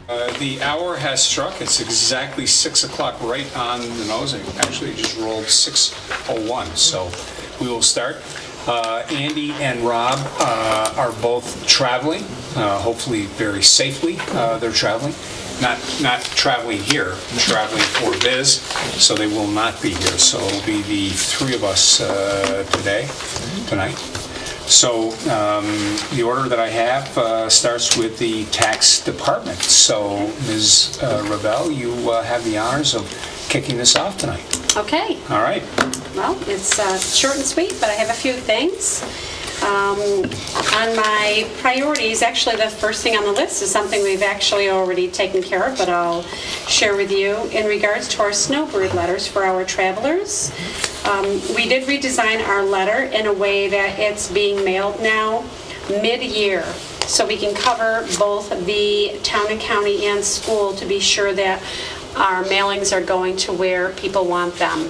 The hour has struck. It's exactly 6 o'clock, right on the nose. Actually, it just rolled 6:01, so we will start. Andy and Rob are both traveling, hopefully very safely. They're traveling. Not traveling here, traveling for biz, so they will not be here. So it'll be the three of us tonight. So the order that I have starts with the tax department. So Ms. Ravel, you have the honors of kicking this off tonight. Okay. All right. Well, it's short and sweet, but I have a few things. On my priorities, actually the first thing on the list is something we've actually already taken care of, but I'll share with you in regards to our snowbird letters for our travelers. We did redesign our letter in a way that it's being mailed now mid-year, so we can cover both the town and county and school to be sure that our mailings are going to where people want them.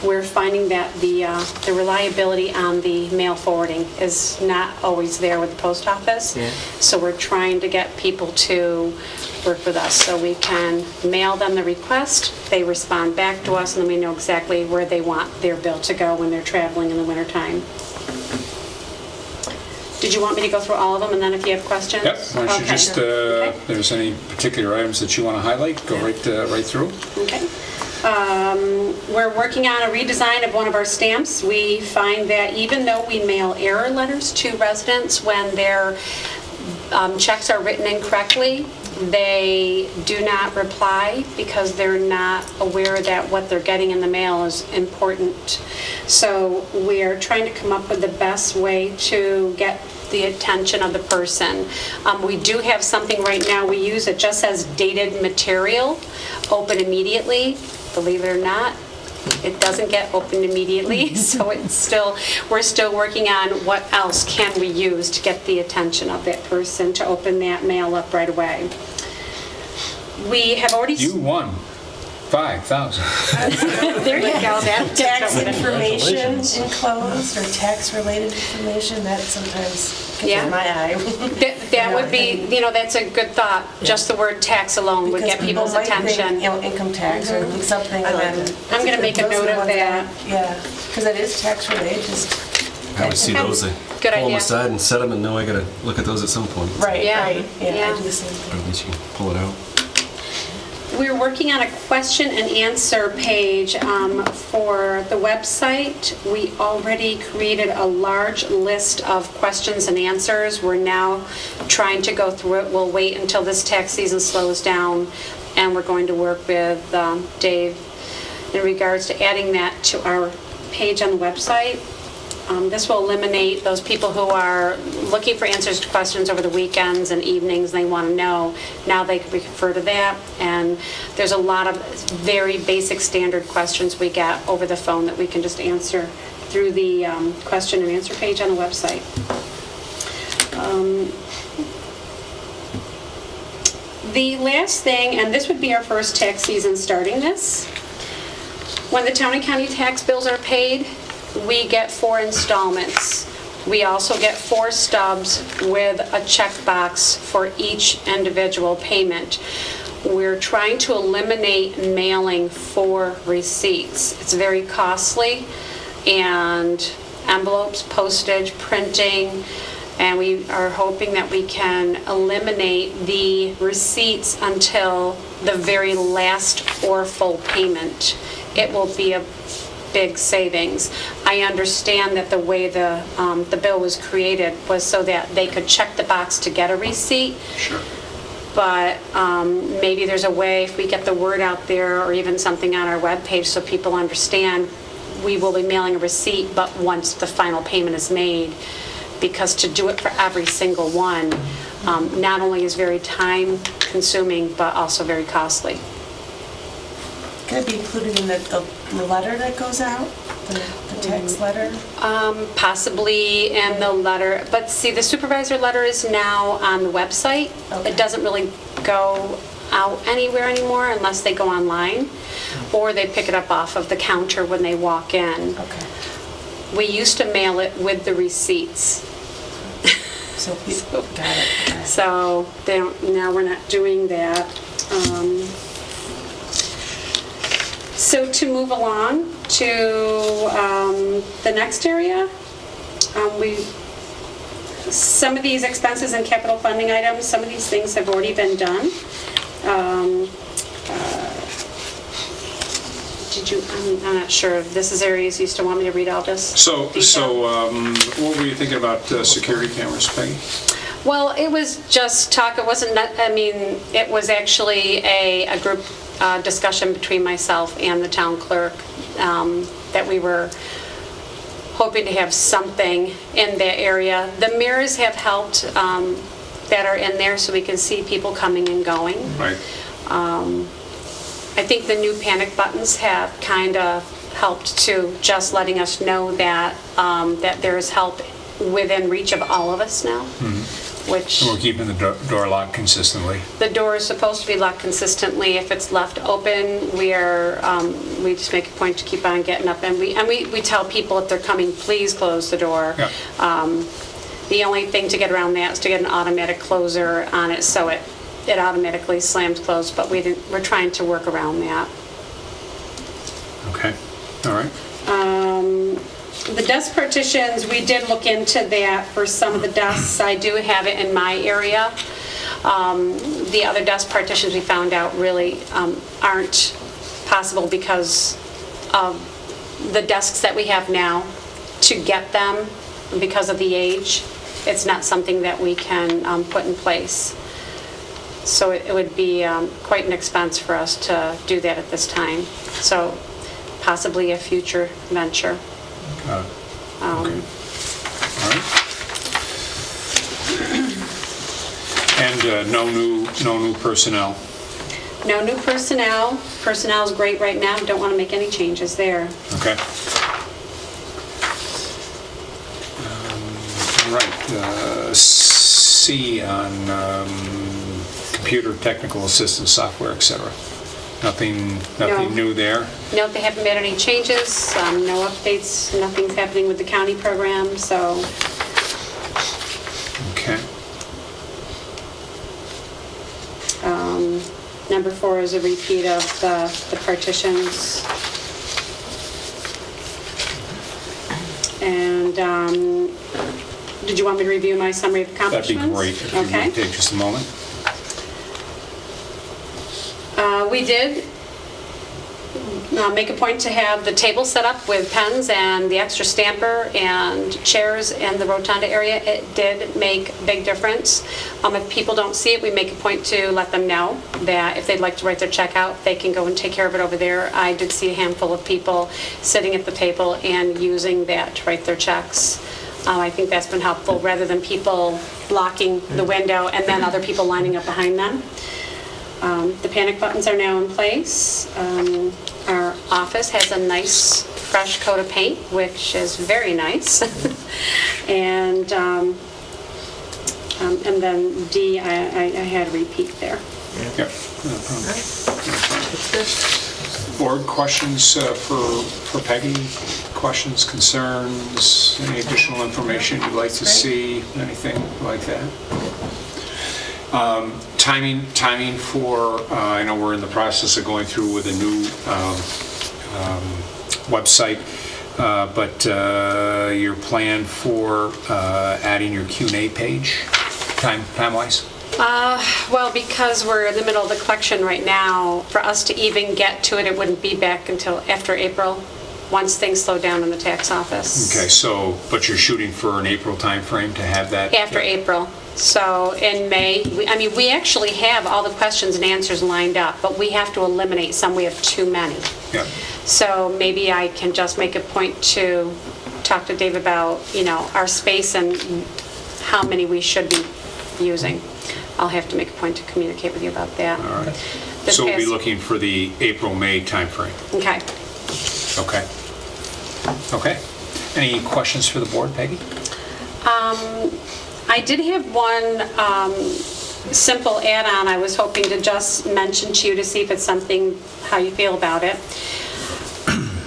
We're finding that the reliability on the mail forwarding is not always there with the post office. Yeah. So we're trying to get people to work with us so we can mail them the request, they respond back to us, and then we know exactly where they want their bill to go when they're traveling in the wintertime. Did you want me to go through all of them, and then if you have questions? Yep. Why don't you just, if there's any particular items that you want to highlight, go right through. Okay. We're working on a redesign of one of our stamps. We find that even though we mail error letters to residents when their checks are written incorrectly, they do not reply because they're not aware that what they're getting in the mail is important. So we're trying to come up with the best way to get the attention of the person. We do have something right now we use. It just says dated material, open immediately. Believe it or not, it doesn't get opened immediately, so we're still working on what else can we use to get the attention of that person to open that mail up right away. We have already... You won $5,000. There you go. Tax information enclosed or tax-related information, that sometimes catches my eye. That would be, that's a good thought. Just the word tax alone would get people's attention. Think, income tax or something. I'm going to make a note of that. Yeah, because that is tax-related. I would see those. I Good pull idea. them aside and set them, and know I got to look at those at some point. Right, Yeah. right. Yeah. I do the same Or thing. at least you pull it out. We're working on a question and answer page for the website. We already created a large list of questions and answers. We're now trying to go through it. We'll wait until this tax season slows down, and we're going to work with Dave in regards to adding that to our page on the website. This will eliminate those people who are looking for answers to questions over the weekends and evenings. They want to know. Now they can refer to that. And there's a lot of very basic standard questions we get over the phone that we can just answer through the question and answer page on the website. The last thing, and this would be our first tax season starting this, when the town and county tax bills are paid, we get 4 installments. We also get 4 stubs with a checkbox for each individual payment. We're trying to eliminate mailing 4 receipts. It's very costly, and envelopes, postage, printing, and we are hoping that we can eliminate the receipts until the very last or full payment. It will be a big savings. I understand that the way the bill was created was so that they could check the box to get a receipt. Sure. But maybe there's a way, if we get the word out there or even something on our webpage so people understand, we will be mailing a receipt, but once the final payment is made, because to do it for every single one not only is very time consuming, but also very costly. Can it be included in the letter that goes out? The text letter? Possibly in the letter, but see, the supervisor letter is now on the website. Okay. It doesn't really go out anywhere anymore unless they go online, or they pick it up off of the counter when they walk in. Okay. We used to mail it with the receipts. So, got it. Okay. So now we're not doing that. So to move along to the next area, some of these expenses and capital funding items, some of these things have already been done. I'm not sure, if this is areas you still want me to read all this? So detail? what were you thinking about security cameras, Peggy? Well, it was just talk, it wasn't, it was actually a group discussion between myself and the town clerk, that we were hoping to have something in that area. The mirrors have helped, that are in there, so we can see people coming and going. Right. I think the new panic buttons have kind of helped to just letting us know that that there's help within reach of all of us now. Which And we're keeping the door locked consistently. the door is supposed to be locked consistently. If it's left open, we just make a point to keep on getting up, and we tell people if they're coming, please close the door. Yeah. The only thing to get around that is to get an automatic closer on it, so it automatically slams closed, but we're trying to work around that. Okay. All right. The desk partitions, we did look into that for some of the desks. I do have it in my area. The other desk partitions we found out really aren't possible because of the desks that we have now. To get them, because of the age, it's not something that we can put in place. So it would be quite an expense for us to do that at this time. So possibly a future venture. Got it. Okay. All right. And no new personnel. No new personnel. Personnel is great right now. Don't want to make any changes there. Okay. All right. C on computer technical assistance software, etc. Nothing No. new there. No, they haven't made any changes, no updates, nothing's happening with the county program, so Okay. number 4 is a repeat of the partitions. And did you want me to review my summary of That'd be accomplishments? great if you Okay. would take just a moment. We did make a point to have the table set up with pens and the extra stamper and chairs in the rotunda area. It did make a big difference. If people don't see it, we make a point to let them know that if they'd like to write their check out, they can go and take care of it over there. I did see a handful of people sitting at the table and using that to write their checks. I think that's been helpful, rather than people blocking the window and then other people lining up behind them. The panic buttons are now in place. Our office has a nice fresh coat of paint, which is very nice. And then D, I had a repeat there. Yep. No problem. Board questions for Peggy? Questions, concerns, any additional information you'd like to see, anything like that? Timing for, I know we're in the process of going through with a new website, but your plan for adding your Q&A page, time-wise? Well, because we're in the middle of the collection right now, for us to even get to it, it wouldn't be back until after April, once things slow down in the tax office. Okay, so, but you're shooting for an April timeframe to have that? After April. So in May, we actually have all the questions and answers lined up, but we have to eliminate some. We have too many. Yeah. So maybe I can just make a point to talk to Dave about, our space and how many we should be using. I'll have to make a point to communicate with you about that. All right. This So we'll be past- looking for the April-May timeframe. Okay. Okay. Okay. Any questions for the board, Peggy? I did have one simple add-on I was hoping to just mention to you to see if it's something, how you feel about it.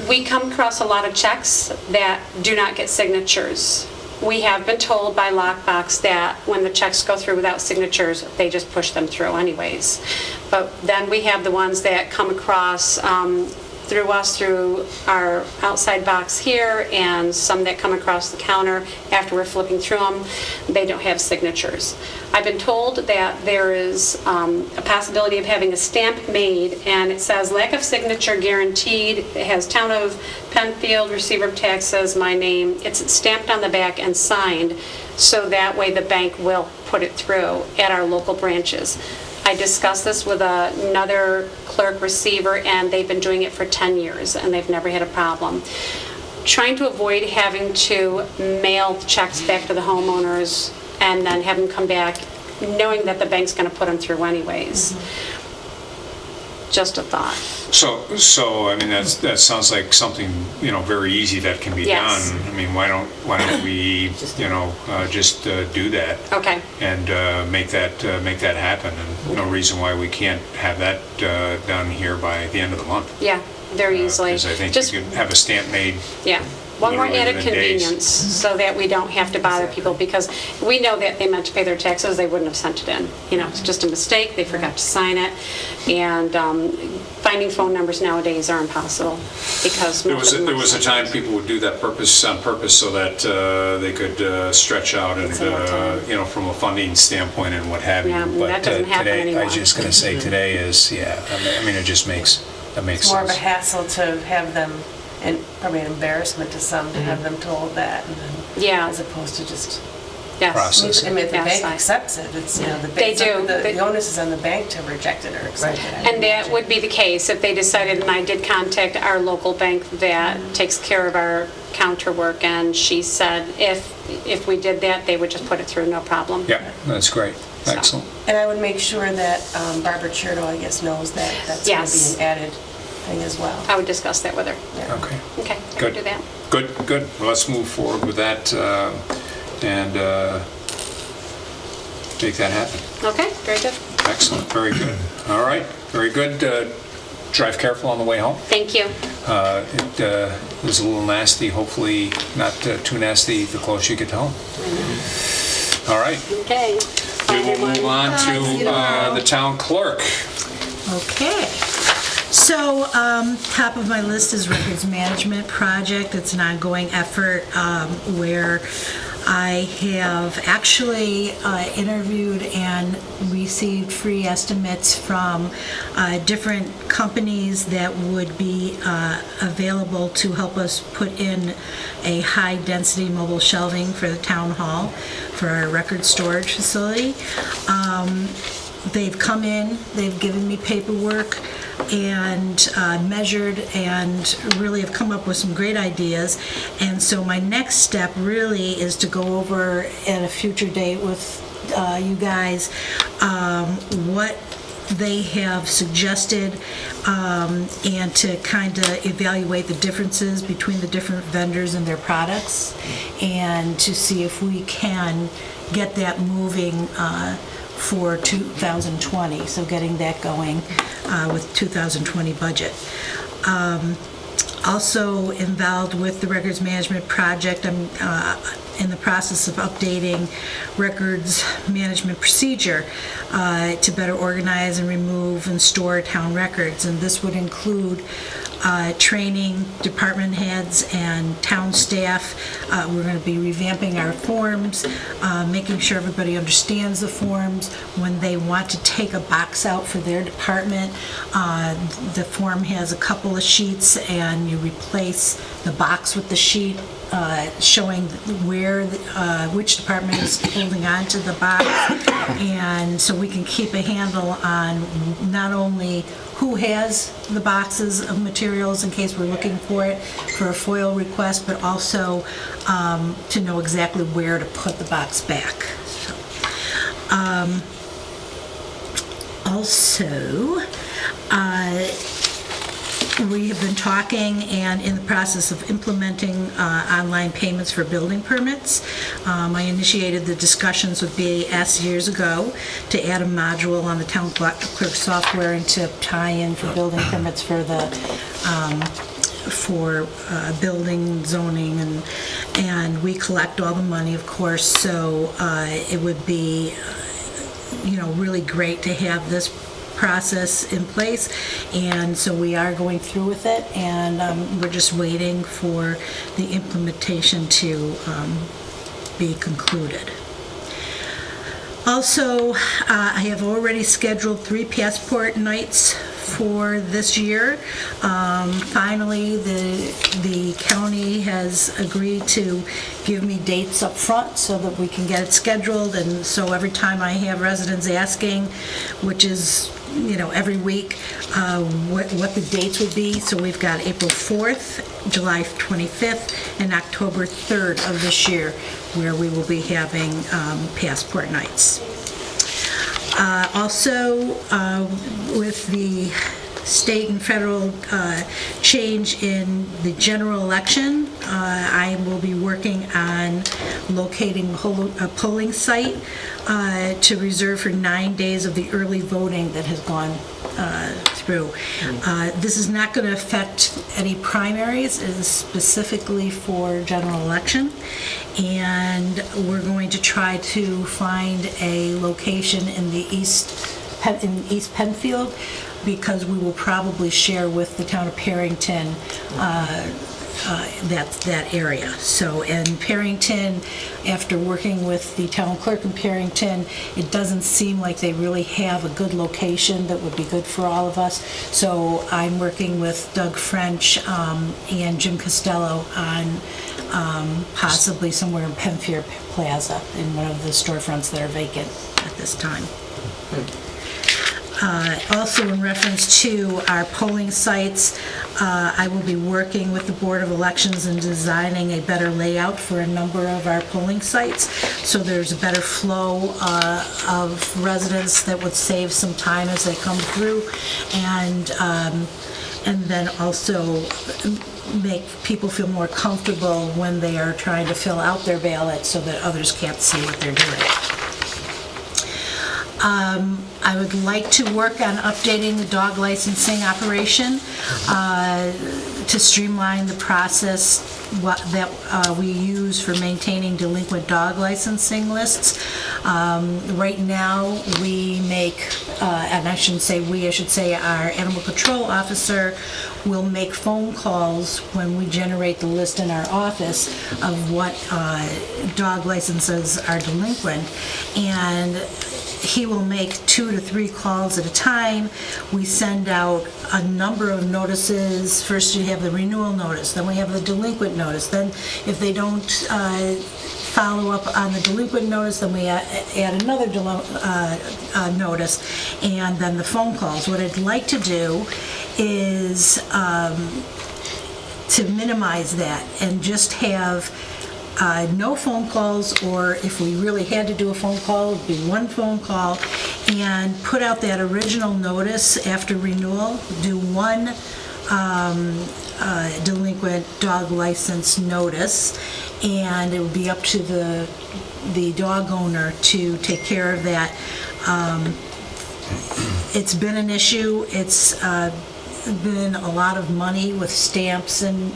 We come across a lot of checks that do not get signatures. We have been told by Lockbox that when the checks go through without signatures, they just push them through anyways. But then we have the ones that come across through us, through our outside box here, and some that come across the counter after we're flipping through them, they don't have signatures. I've been told that there is a possibility of having a stamp made, and it says lack of signature guaranteed. It has Town of Penfield, receiver of taxes, my name. It's stamped on the back and signed, so that way the bank will put it through at our local branches. I discussed this with another clerk receiver, and they've been doing it for 10 years, and they've never had a problem. Trying to avoid having to mail checks back to the homeowners and then have them come back knowing that the bank's going to put them through anyways. Just a thought. So I mean, that sounds like something, very easy that can be Yes. done. I mean, why don't we, just do that? Okay. And make that happen, and no reason why we can't have that done here by the end of the month. Yeah, very easily. Because I think Just, you could have a stamp made. yeah. One more literally added within days. convenience, so that we don't have to bother people, because we know that they meant to pay their taxes, they wouldn't have sent it in. It's just a mistake, they forgot to sign it, and finding phone numbers nowadays are impossible, because There most of them there are was a sent. time people would do that on purpose so that they could stretch out and, from a funding standpoint and what have you. Yeah, But that doesn't happen today, anymore. I was just going to say today is, I mean, it just makes It's more of a sense. hassle to have them, and probably an embarrassment to some, to have them told that, and then, Yeah. as opposed to just, Yes. Process. I mean, if the Yes, bank accepts it, it's, the They bank, do. the onus is on the bank to reject it or accept it. I And that imagine. would be the case if they decided, and I did contact our local bank that takes care of our counter work, and she said if we did that, they would just put it through, no problem. Yeah, that's great. So. Excellent. And I would make sure that Barbara Cherto, I guess, knows that that's going to Yes. be an added thing as well. I would discuss that with her. Yeah. Okay. Okay, I Good. can do that. Good. Well, let's move forward with that and make that happen. Okay, very good. Excellent. Very good. All right. Very good. Drive careful on the way home. Thank you. It was a little nasty. Hopefully not too nasty the closer you get home. All right. Okay. We will move on to the town clerk. Okay. So, top of my list is records management project. It's an ongoing effort where I have actually interviewed and received free estimates from different companies that would be available to help us put in a high-density mobile shelving for the town hall for our record storage facility. They've come in, they've given me paperwork and measured and really have come up with some great ideas. And so my next step really is to go over at a future date with you guys what they have suggested and to kind of evaluate the differences between the different vendors and their products and to see if we can get that moving for 2020, so getting that going with 2020 budget. Also involved with the records management project, I'm in the process of updating records management procedure to better organize and remove and store town records, and this would include training department heads and town staff. We're going to be revamping our forms, making sure everybody understands the forms. When they want to take a box out for their department, the form has a couple of sheets and you replace the box with the sheet showing where, which department is holding on to the box, and so we can keep a handle on not only who has the boxes of materials in case we're looking for it for a FOIL request, but also to know exactly where to put the box back. So, also, we have been talking and in the process of implementing online payments for building permits. I initiated the discussions with BAS years ago to add a module on the town clerk software and to tie in for building permits for the for building zoning And we collect all the money, of course, so it would be, really great to have this process in place. And so we are going through with it, and we're just waiting for the implementation to be concluded. Also, I have already scheduled 3 passport nights for this year. Finally, the county has agreed to give me dates up front so that we can get it scheduled, and so every time I have residents asking, which is every week, what the dates would be. So we've got April 4th, July 25th, and October 3rd of this year, where we will be having passport nights. Also, with the state and federal change in the general election, I will be working on locating a polling site to reserve for 9 days of the early voting that has gone through. This is not going to affect any primaries. It is specifically for general election, and we're going to try to find a location in the East Penfield, because we will probably share with the town of Perrington that area. So, and Perrington, after working with the town clerk in Perrington, it doesn't seem like they really have a good location that would be good for all of us. So I'm working with Doug French and Jim Costello on possibly somewhere in Penfield Plaza, in one of the storefronts that are vacant at this time. Also, in reference to our polling sites, I will be working with the Board of Elections in designing a better layout for a number of our polling sites, so there's a better flow of residents that would save some time as they come through, and then also make people feel more comfortable when they are trying to fill out their ballot so that others can't see what they're doing. I would like to work on updating the dog licensing operation to streamline the process that we use for maintaining delinquent dog licensing lists. Right now, we make, and I shouldn't say we, I should say our animal control officer will make phone calls when we generate the list in our office of what dog licenses are delinquent, and he will make 2 to 3 calls at a time. We send out a number of notices. First you have the renewal notice, then we have the delinquent notice. Then if they don't follow up on the delinquent notice, then we add another notice, and then the phone calls. What I'd like to do is to minimize that and just have no phone calls, or if we really had to do a phone call, it'd be 1 phone call, and put out that original notice after renewal, do 1 delinquent dog license notice, and it would be up to the dog owner to take care of that. It's been an issue. It's been a lot of money with stamps and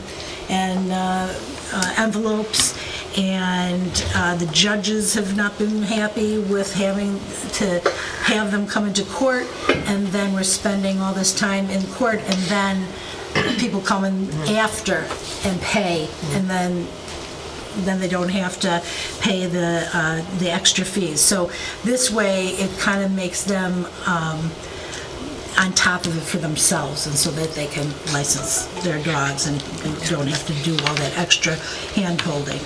envelopes, and the judges have not been happy with having to have them come into court, and then we're spending all this time in court, and then people come in after and pay, and then they don't have to pay the extra fees. So this way, it kind of makes them on top of it for themselves, and so that they can license their dogs and don't have to do all that extra hand-holding.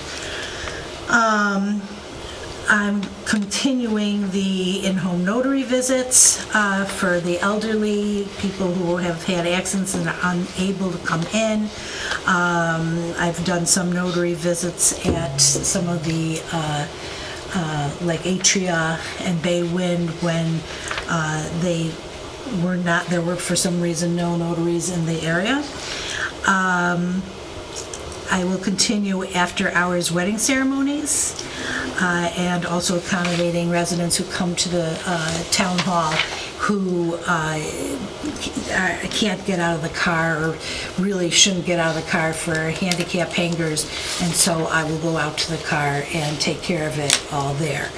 I'm continuing the in-home notary visits for the elderly, people who have had accidents and are unable to come in. I've done some notary visits at some of the like Atria and Bay Wind when there were for some reason no notaries in the area. I will continue after-hours wedding ceremonies, and also accommodating residents who come to the town hall who can't get out of the car or really shouldn't get out of the car for handicap hangers, and so I will go out to the car and take care of it all there.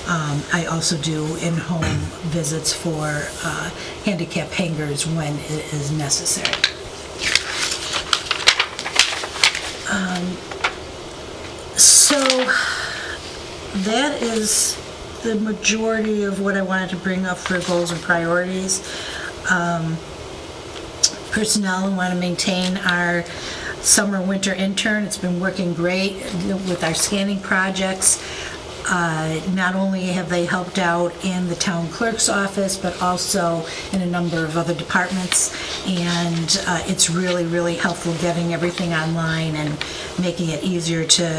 I also do in-home visits for handicap hangers when it is necessary. So that is the majority of what I wanted to bring up for goals and priorities. Personnel, I want to maintain our summer-winter intern. It's been working great with our scanning projects. Not only have they helped out in the town clerk's office, but also in a number of other departments. And it's really, really helpful getting everything online and making it easier to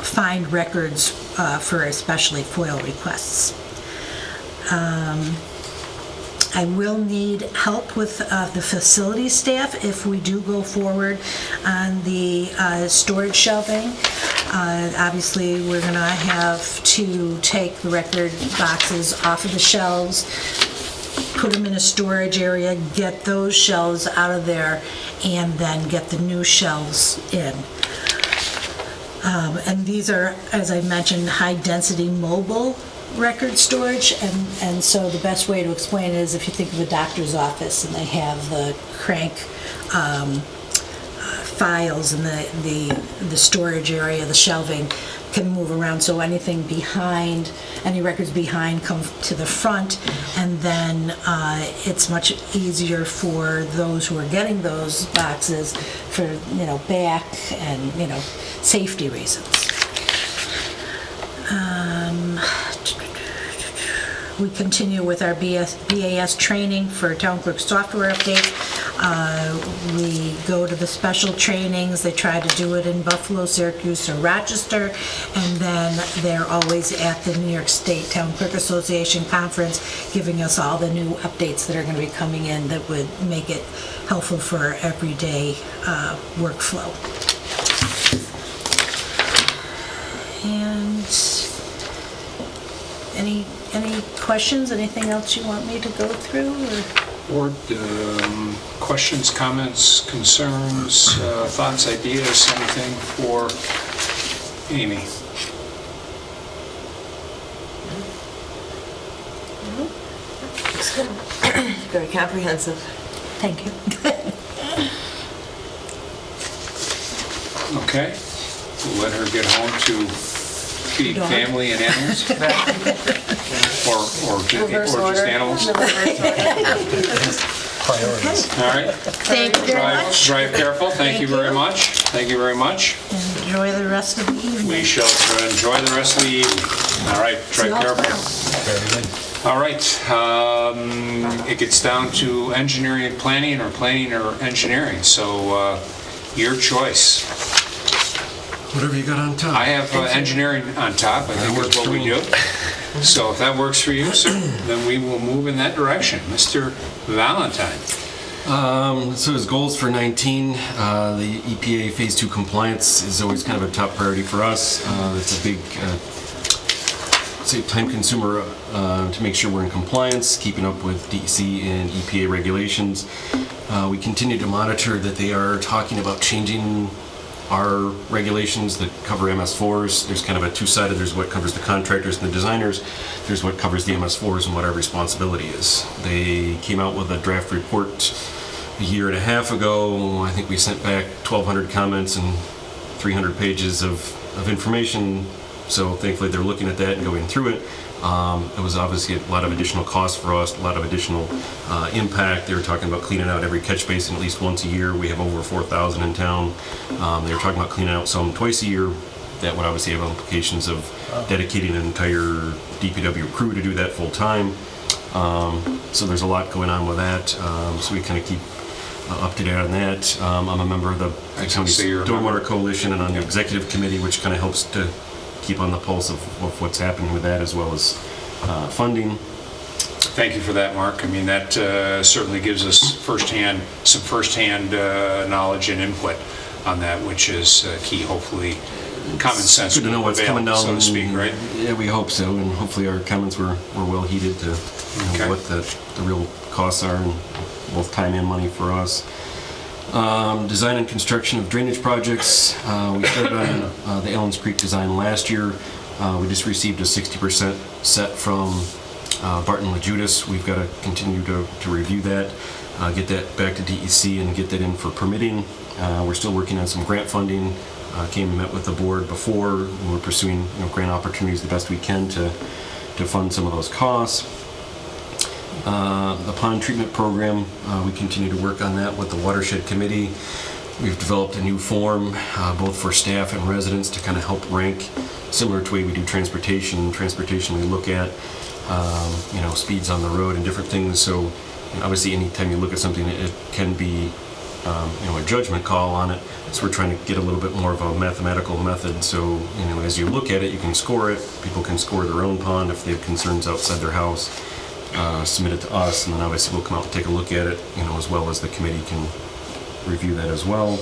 find records for especially FOIL requests. I will need help with the facility staff if we do go forward on the storage shelving. Obviously, we're going to have to take the record boxes off of the shelves, put them in a storage area, get those shelves out of there, and then get the new shelves in. And these are, as I mentioned, high-density mobile record storage, and so the best way to explain it is if you think of a doctor's office and they have the crank files and the storage area, the shelving can move around, so anything behind, any records behind come to the front, and then it's much easier for those who are getting those boxes for, back and, safety reasons. We continue with our BAS training for town clerk software update. We go to the special trainings. They try to do it in Buffalo, Syracuse, or Rochester, and then they're always at the New York State Town Clerk Association conference, giving us all the new updates that are going to be coming in that would make it helpful for our everyday workflow. And any questions? Anything else you want me to go through? Board, questions, comments, concerns, thoughts, ideas, anything for Amy? Looks good. Very comprehensive. Thank you. Okay, we'll let her get home to feed family and animals? Or just animals? Priorities. All right. Thank you very much. Drive careful. Thank you very much. Thank you very much. Enjoy the rest of the evening. We shall enjoy the rest of the evening. All right, drive careful. Very good. All right, it gets down to engineering and planning, or planning or engineering, so your choice. Whatever you got on top. I have engineering on top, I think is what we do. So if that works for you, sir, then we will move in that direction. Mr. Valentine. So his goals for 19, the EPA Phase 2 compliance is always kind of a top priority for us. It's a big, time consumer to make sure we're in compliance, keeping up with DEC and EPA regulations. We continue to monitor that they are talking about changing our regulations that cover MS4s. There's kind of a two-sided, there's what covers the contractors and the designers, there's what covers the MS4s and what our responsibility is. They came out with a draft report a year and a half ago. I think we sent back 1,200 comments and 300 pages of information, so thankfully they're looking at that and going through it. It was obviously a lot of additional costs for us, a lot of additional impact. They were talking about cleaning out every catch basin at least once a year. We have over 4,000 in town. They were talking about cleaning out some twice a year. That would obviously have implications of dedicating an entire DPW crew to do that full time. So there's a lot going on with that. So we kind of keep up to date on that. I'm a member of the County Stormwater Coalition and on the executive committee, which kind of helps to keep on the pulse of what's happening with that, as well as funding. Thank you for that, Mark. I mean, that certainly gives us some firsthand knowledge and input on that, which is key. Hopefully common sense Good to know what's prevail, coming down, so to speak, right? Yeah, we hope so, and hopefully our comments were well heeded to Okay. what the real costs are, and both time and money for us. Design and construction of drainage projects. We started on the Ellens Creek design last year. We just received a 60% set from Barton LaJudas. We've got to continue to review that, get that back to DEC and get that in for permitting. We're still working on some grant funding. Came and met with the board before. We're pursuing grant opportunities the best we can to fund some of those costs. The pond treatment program, we continue to work on that with the watershed committee. We've developed a new form, both for staff and residents, to kind of help rank, similar to the way we do transportation. Transportation, we look at, speeds on the road and different things. So obviously, anytime you look at something, it can be, a judgment call on it. So we're trying to get a little bit more of a mathematical method. So, as you look at it, you can score it. People can score their own pond if they have concerns outside their house. Submit it to us, and then obviously we'll come out and take a look at it, as well as the committee can review that as well.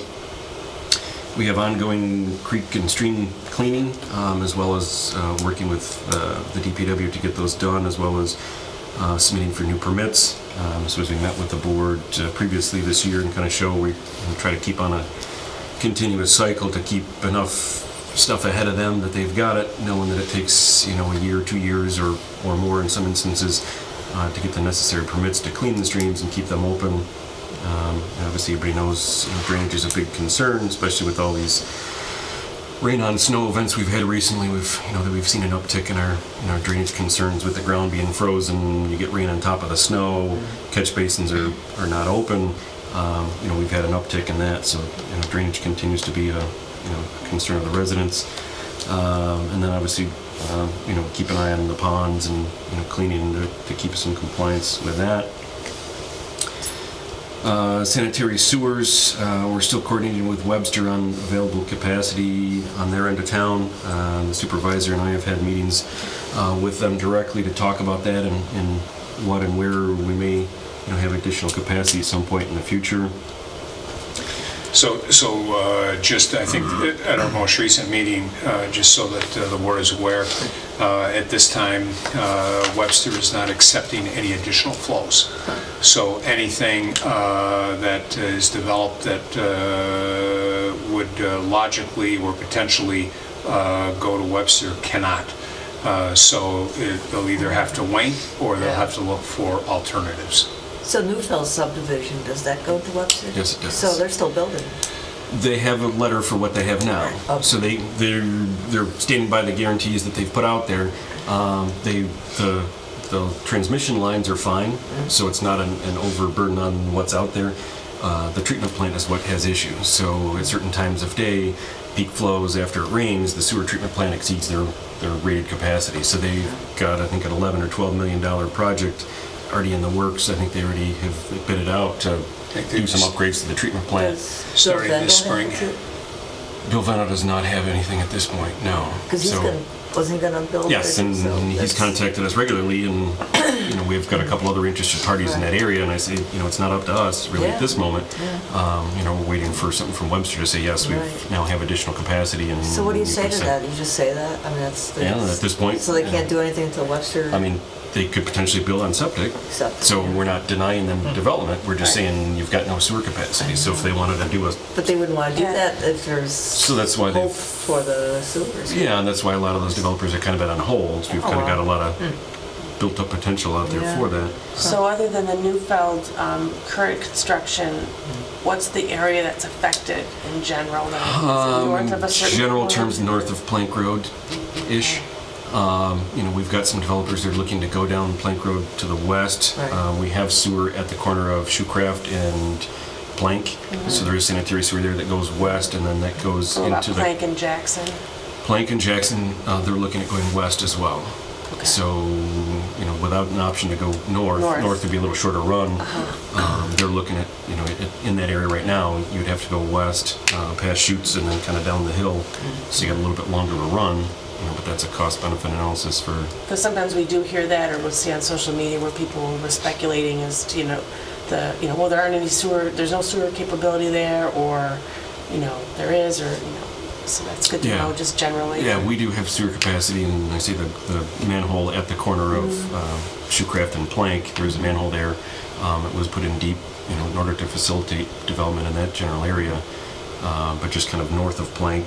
We have ongoing creek and stream cleaning, as well as working with the DPW to get those done, as well as submitting for new permits. So as we met with the board previously this year and kind of show, we try to keep on a continuous cycle to keep enough stuff ahead of them that they've got it, knowing that it takes a year, 2 years, or more in some instances to get the necessary permits to clean the streams and keep them open. And obviously, everybody knows drainage is a big concern, especially with all these rain on snow events we've had recently. We've seen an uptick in our drainage concerns with the ground being frozen. You get rain on top of the snow, catch basins are not open. We've had an uptick in that, so drainage continues to be a concern of the residents. And then obviously, keep an eye on the ponds and cleaning to keep us in compliance with that. Sanitary sewers, we're still coordinating with Webster on available capacity on their end of town. The supervisor and I have had meetings with them directly to talk about that and what and where we may have additional capacity at some point in the future. So just, I think, at our most recent meeting, just so that the board is aware, at this time, Webster is not accepting any additional flows. So anything that is developed that would logically or potentially go to Webster cannot. So they'll either have to wait or they'll have to look for alternatives. So Newfeld subdivision, does that go to Webster? Yes, it does. So they're still building? They have a letter for what they have now. Okay. So they're standing by the guarantees that they've put out there. The transmission lines are fine, so it's not an overburden on what's out there. The treatment plant is what has issues. So at certain times of day, peak flows after it rains, the sewer treatment plant exceeds their rated capacity. So they've got, I think, an $11 or $12 million project already in the works. I think they already have bid it out to do some upgrades to the treatment plant. Starting this spring. Bill Venno does not have anything at this point, no. Because wasn't he going to build? Yes, and he's contacted us regularly, and we've got a couple other interested parties in that area, and I say, it's not up to us really at this moment. We're waiting for something from Webster to say, yes, we now have additional capacity. And so what do you say to that? You just say that? I mean, that's... at this point. So they can't do anything until Webster... I mean, they could potentially build on septic. So we're not denying them development, we're just saying you've got no sewer capacity. So if they wanted to do a... But they wouldn't want to do that if there's so that's why hope for the sewers. Yeah, and that's why a lot of those developers are kind of been on hold. We've kind of got a lot of built-up potential out there for that. So other than the Newfeld current construction, what's the area that's affected in general? Then? Is it north of a certain General point? terms, north of Plank Road-ish. We've got some developers that are looking to go down Plank Road to the west. Right. We have sewer at the corner of Shoecraft and Plank, so there is sanitary sewer there that goes west, and then that goes So about into the... Plank and Jackson? Plank and Jackson, they're looking at going west as well. Okay. So, without an option to go north would be a little shorter run. They're looking at, in that area right now, you'd have to go west, past Chutes, and then kind of down the hill. So you got a little bit longer to run, but that's a cost-benefit analysis for... Because sometimes we do hear that, or we'll see on social media where people were speculating as to, well, there aren't any sewer, there's no sewer capability there, or, there is, or, so that's good to Yeah. know, just generally. Yeah, we do have sewer capacity, and I say the manhole at the corner of Shoecraft and Plank, there's a manhole there. It was put in deep, in order to facilitate development in that general area. But just kind of north of Plank,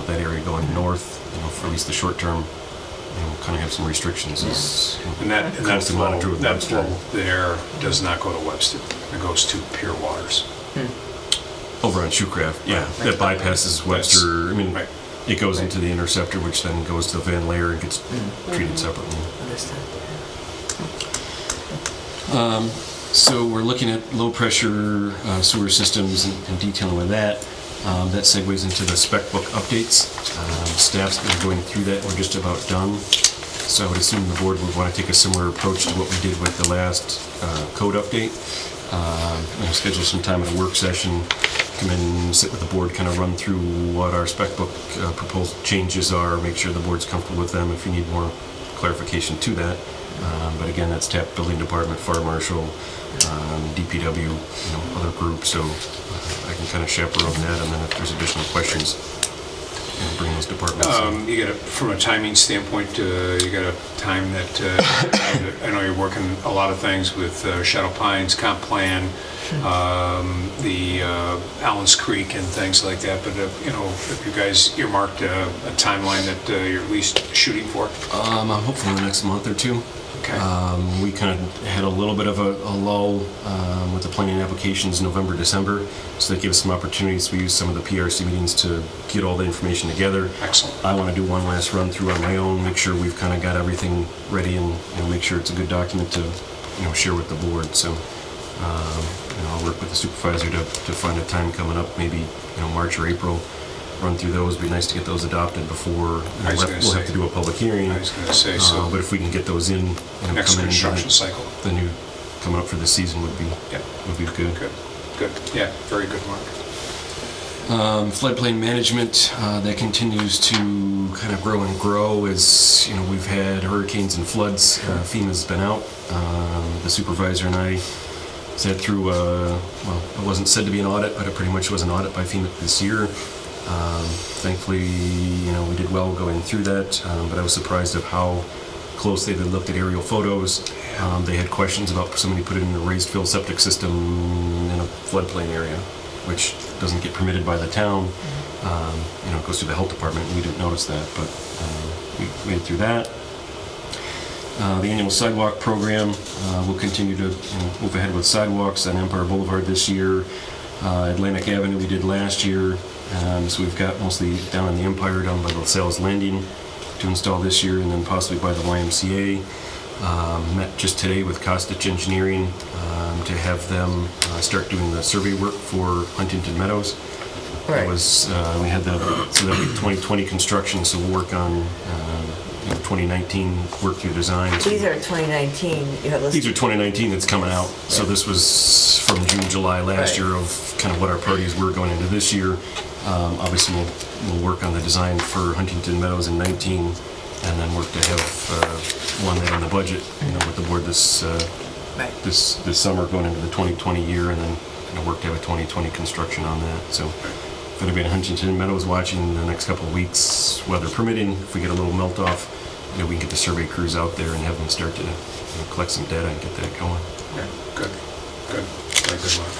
that area going north, for at least the short term, kind of have some restrictions. And that Constant monitor with flow Webster. there does not go to Webster. It goes to Pure Waters. Over on Shoecraft, yeah, Right. that bypasses Webster. I mean, Right. it goes into the interceptor, which then goes to Van Layer and gets treated separately. Understand. So we're looking at low-pressure sewer systems and detailing with that. That segues into the spec book updates. Staff's been going through that. We're just about done. So I would assume the board would want to take a similar approach to what we did with the last code update. Schedule some time at a work session, come in and sit with the board, kind of run through what our spec book proposed changes are, make sure the board's comfortable with them if you need more clarification to that. But again, that's TAP Building Department, Fire Marshal, DPW, other groups, so I can kind of chaperone that, and then if there's additional questions, bring those departments in. You got from a timing standpoint, you got a time that, I know you're working a lot of things with Shadow Pines, comp plan, the Allen's Creek and things like that, but if you guys earmarked a timeline that you're at least shooting for? I'm hopeful in the next month or two. Okay. We kind of had a little bit of a lull with the planning applications November, December, so that gives some opportunities. We use some of the PRC meetings to get all the information together. Excellent. I want to do one last run through on my own, make sure we've kind of got everything ready, and make sure it's a good document to share with the board. So I'll work with the supervisor to find a time coming up, maybe March or April. Run through those. It'd be nice to get those adopted before we'll have to do a public hearing. I was going to say, so But if we can get those in, next come in construction cycle. the new coming up for the season would be Yeah. good. Good. Yeah, very good, Mark. Floodplain management that continues to kind of grow and grow as we've had hurricanes and floods. FEMA's been out. The supervisor and I sat through it wasn't said to be an audit, but it pretty much was an audit by FEMA this year. Thankfully, we did well going through that, but I was surprised of how closely they looked at aerial photos. They had questions about somebody put it in a raised fill septic system in a floodplain area, which doesn't get permitted by the town. It goes through the health department, and we didn't notice that, but we made it through that. The annual sidewalk program, we'll continue to move ahead with sidewalks on Empire Boulevard this year. Atlantic Avenue we did last year. So we've got mostly down on the Empire, down by the Sales Landing to install this year, and then possibly by the YMCA. Met just today with Costitch Engineering to have them start doing the survey work for Huntington Meadows. Right. That was, we had so that'll be 2020 construction, so we'll work on 2019 work through design. These are 2019, you have listed. These are 2019 that's coming out. So this was from June, July last Right. year of kind of what our priorities were going into this year. Obviously, we'll work on the design for Huntington Meadows in 19, and then work to have one that on the budget, with the board this Right. this summer going into the 2020 year, and then work to have a 2020 construction on that. So if anybody in Huntington Meadows watching in the next couple of weeks, weather permitting, if we get a little melt off, we can get the survey crews out there and have them start to collect some data and get that going. Yeah, good. Very good, Mark.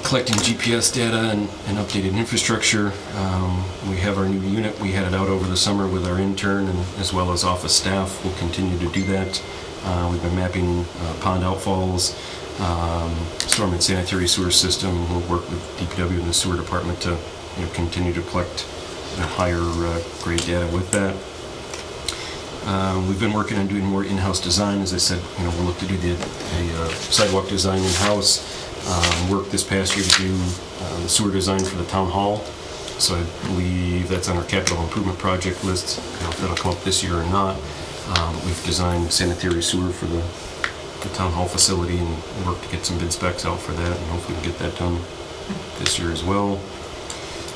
Collecting GPS data and updated infrastructure. We have our new unit. We had it out over the summer with our intern and as well as office staff. We'll continue to do that. We've been mapping pond outfalls, storm and sanitary sewer system. We'll work with DPW and the sewer department to continue to collect higher grade data with that. We've been working on doing more in-house design. As I said, we'll look to do the sidewalk design in-house. Work this past year to do the sewer design for the town hall. So I believe that's on our capital improvement project list. I don't know if that'll come up this year or not. We've designed sanitary sewer for the town hall facility and work to get some bid specs out for that, and hopefully we can get that done this year as well.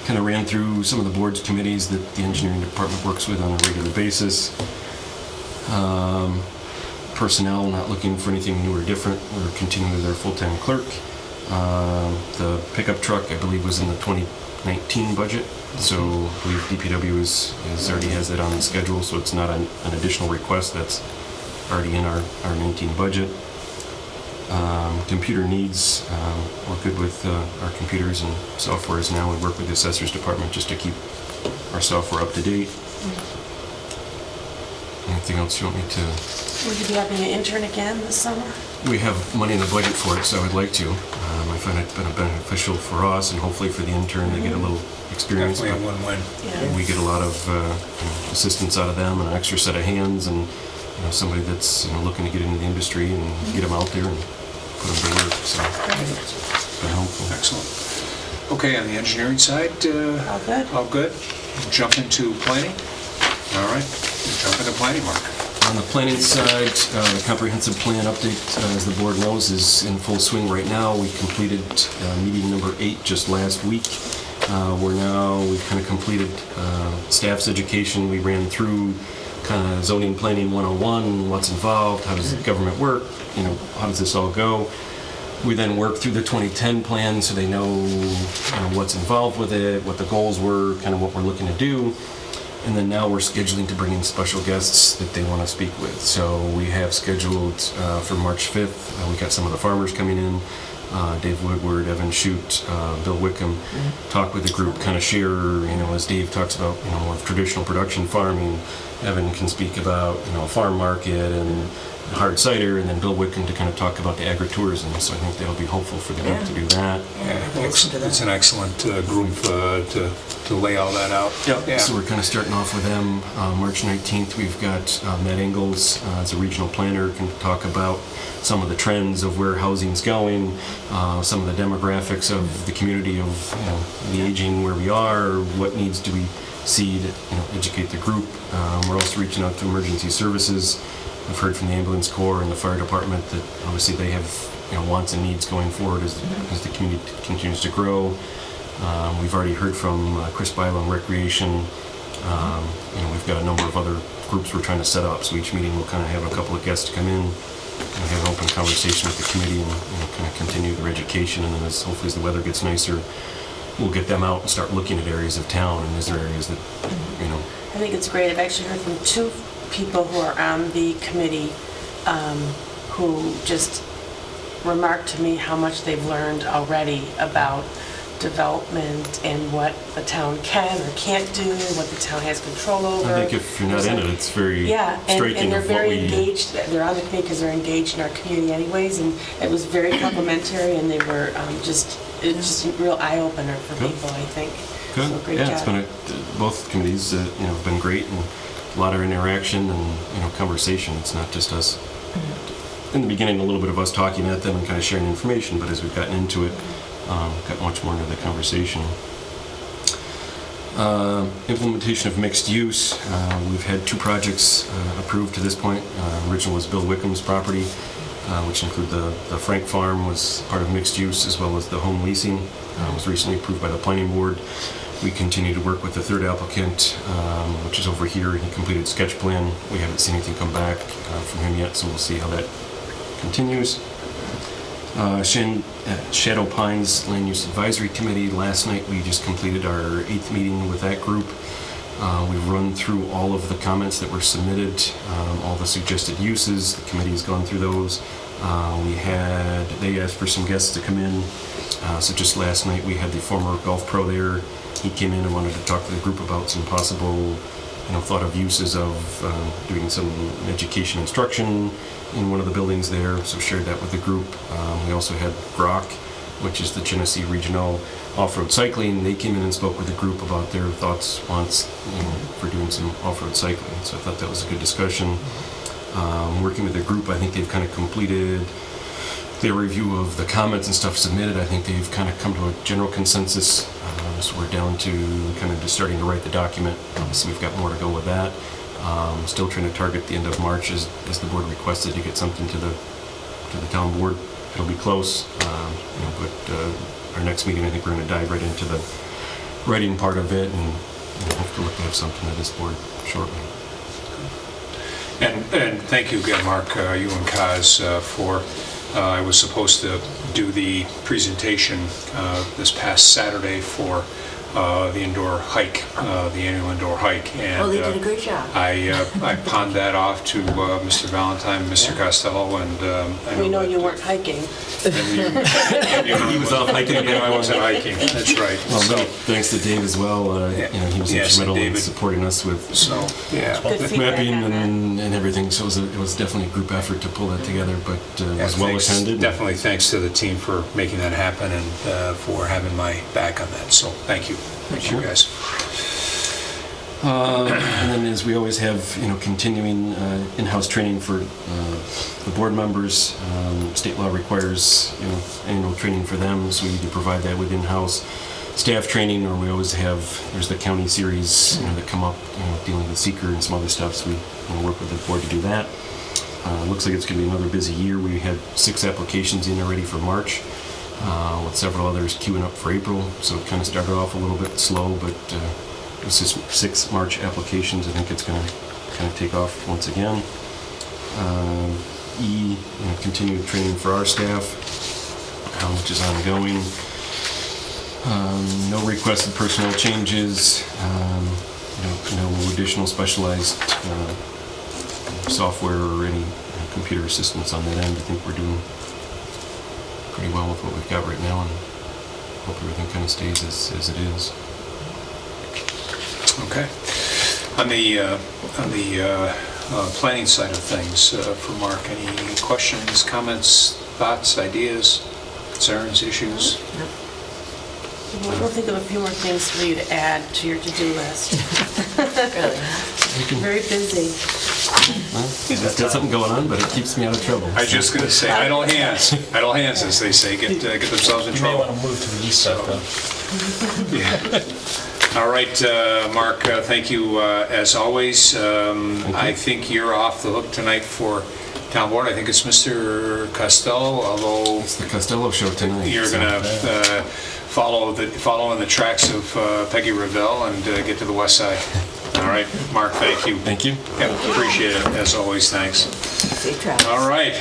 Kind of ran through some of the board's committees that the engineering department works with on a regular basis. Personnel, not looking for anything new or different. We're continuing with our full-time clerk. The pickup truck, I believe, was in the 2020 19 budget. So I believe DPW is already has that on the schedule, so it's not an additional request. That's already in our 19 budget. Computer needs, we're good with our computers and softwares now. We work with the assessors department just to keep our software up to date. Anything else you want me to? Would you be having an intern again this summer? We have money in the budget for it, so I'd like to. I find it been beneficial for us and hopefully for the intern. They get a little experience. Definitely a win-win. Yeah. We get a lot of assistance out of them and an extra set of hands and somebody that's looking to get into the industry and get them out there and put them to work. So it's been helpful. Excellent. Okay, on the engineering side, All good. all good. Jump into planning. All right, jump into planning, Mark. On the planning side, the comprehensive plan update, as the board knows, is in full swing right now. We completed meeting number 8 just last week. We've kind of completed staff's education. We ran through kind of zoning planning 101, what's involved, how does government work, how does this all go. We then worked through the 2010 plan so they know what's involved with it, what the goals were, kind of what we're looking to do. And then now we're scheduling to bring in special guests that they want to speak with. So we have scheduled for March 5th. We got some of the farmers coming in. Dave Woodward, Evan Shute, Bill Wickham, talk with the group, kind of share, as Dave talks about, more traditional production farming. Evan can speak about, farm market and hard cider, and then Bill Wickham to kind of talk about the agritourism. So I think that'll be helpful for the group to do that. Yeah, it's an excellent group to lay all that out. Yeah. So we're kind of starting off with them. March 19th, we've got Matt Engels as a regional planner, can talk about some of the trends of where housing's going, some of the demographics of the community of the aging where we are, what needs do we see to educate the group. We're also reaching out to emergency services. I've heard from the ambulance corps and the fire department that obviously they have wants and needs going forward as the community continues to grow. We've already heard from Chris Bilo on recreation. We've got a number of other groups we're trying to set up, so each meeting we'll kind of have a couple of guests come in and have an open conversation with the committee and kind of continue their education. And then hopefully as the weather gets nicer, we'll get them out and start looking at areas of town, and is there areas that I think it's great. I've actually heard from 2 people who are on the committee who just remarked to me how much they've learned already about development and what the town can or can't do, what the town has control over. I think if you're not in it, it's very striking and they're of what very we... engaged. They're on the committee because they're engaged in our community anyways, and it was very complimentary, and they were it's just a real eye-opener for Good. people, I think. Good. So great Yeah, job. it's been both committees have been great, and a lot of interaction and conversation. It's not just us. In the beginning, a little bit of us talking at them and kind of sharing information, but as we've gotten into it, got much more into the conversation. Implementation of mixed use. We've had 2 projects approved to this point. Original was Bill Wickham's property, which include the Frank Farm was part of mixed use, as well as the home leasing. Was recently approved by the planning board. We continue to work with the 3rd applicant, which is over here. He completed sketch plan. We haven't seen anything come back from him yet, so we'll see how that continues. Shadow Pines Land Use Advisory Committee. Last night we just completed our 8th meeting with that group. We've run through all of the comments that were submitted, all the suggested uses. The committee has gone through those. They asked for some guests to come in. So just last night we had the former golf pro there. He came in and wanted to talk to the group about some possible thought of uses of doing some education instruction in one of the buildings there, so shared that with the group. We also had GROC, which is the Genesee Regional Off-Road Cycling. They came in and spoke with the group about their thoughts, wants for doing some off-road cycling, so I thought that was a good discussion. Working with the group, I think they've kind of completed their review of the comments and stuff submitted. I think they've kind of come to a general consensus. So we're down to kind of just starting to write the document. Obviously, we've got more to go with that. Still trying to target the end of March as the board requested to get something to the town board. It'll be close, but our next meeting, I think we're going to dive right into the writing part of it, and hopefully look to have something to this board shortly. And thank you again, Mark, you and Kaz, for I was supposed to do the presentation this past Saturday for the indoor hike, the annual indoor hike. And, Oh, they did a great job. I pawned that off to Mr. Valentine, Mr. Costello, and I We know that, you weren't hiking. He was off hiking. I wasn't hiking. That's right. Well, So, thanks to Dave as well. He was Yes, instrumental in David. supporting us with yeah. Good with feedback mapping on that. and everything. So it was definitely a group effort to pull that together, but it was well Thanks- attended. Definitely thanks to the team for making that happen and for having my back on that. So thank you. Thank you, guys. And then, as we always have, continuing in-house training for the board members. State law requires, annual training for them, so we either provide that with in-house staff training, or we always have, there's the county series, that come up, dealing with seeker and some other stuff, so we work with the board to do that. Looks like it's going to be another busy year. We had 6 applications in already for March, with several others queuing up for April, so it kind of started off a little bit slow, but it was just 6 March applications. I think it's going to kind of take off once again. Continued training for our staff, which is ongoing. No requested personnel changes. No additional specialized software or any computer assistance on that end. I think we're doing pretty well with what we've got right now, and hope everything kind of stays as it is. Okay. On the planning side of things, for Mark, any questions, comments, thoughts, ideas, concerns, issues? We'll think of a few more things for you to add to your to-do list. Really? Very busy. It's got something going on, but it keeps me out of trouble. I was just going to say, idle hands, as they say, get themselves in You may want trouble. to move to the east side, though. Yeah. All right, Mark, thank you as always. I think you're off the hook tonight for town board. I think it's Mr. Costello, although It's the Costello show tonight. you're so- going to follow in the tracks of Peggy Revelle and get to the west side. All right, Mark, thank you. Thank you. Yep, appreciate it, as always, thanks. Safe travels. All right,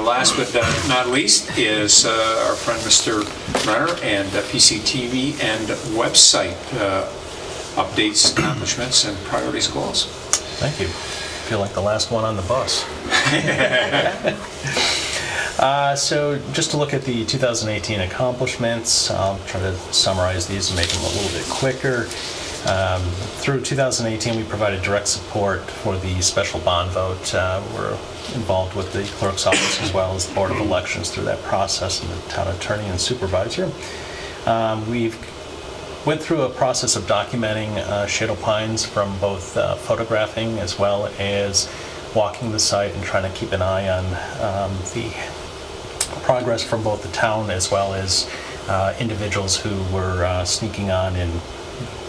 last but not least is our friend Mr. Renner and PCTV and website updates, accomplishments, and priorities goals. Thank you. Feel like the last one on the bus. So just to look at the 2018 accomplishments, I'll try to summarize these and make them a little bit quicker. Through 2018, we provided direct support for the special bond vote. We're involved with the clerk's office as well as the Board of Elections through that process, and the town attorney and supervisor. We've went through a process of documenting Shadow Pines from both photographing as well as walking the site and trying to keep an eye on the progress from both the town as well as individuals who were sneaking on and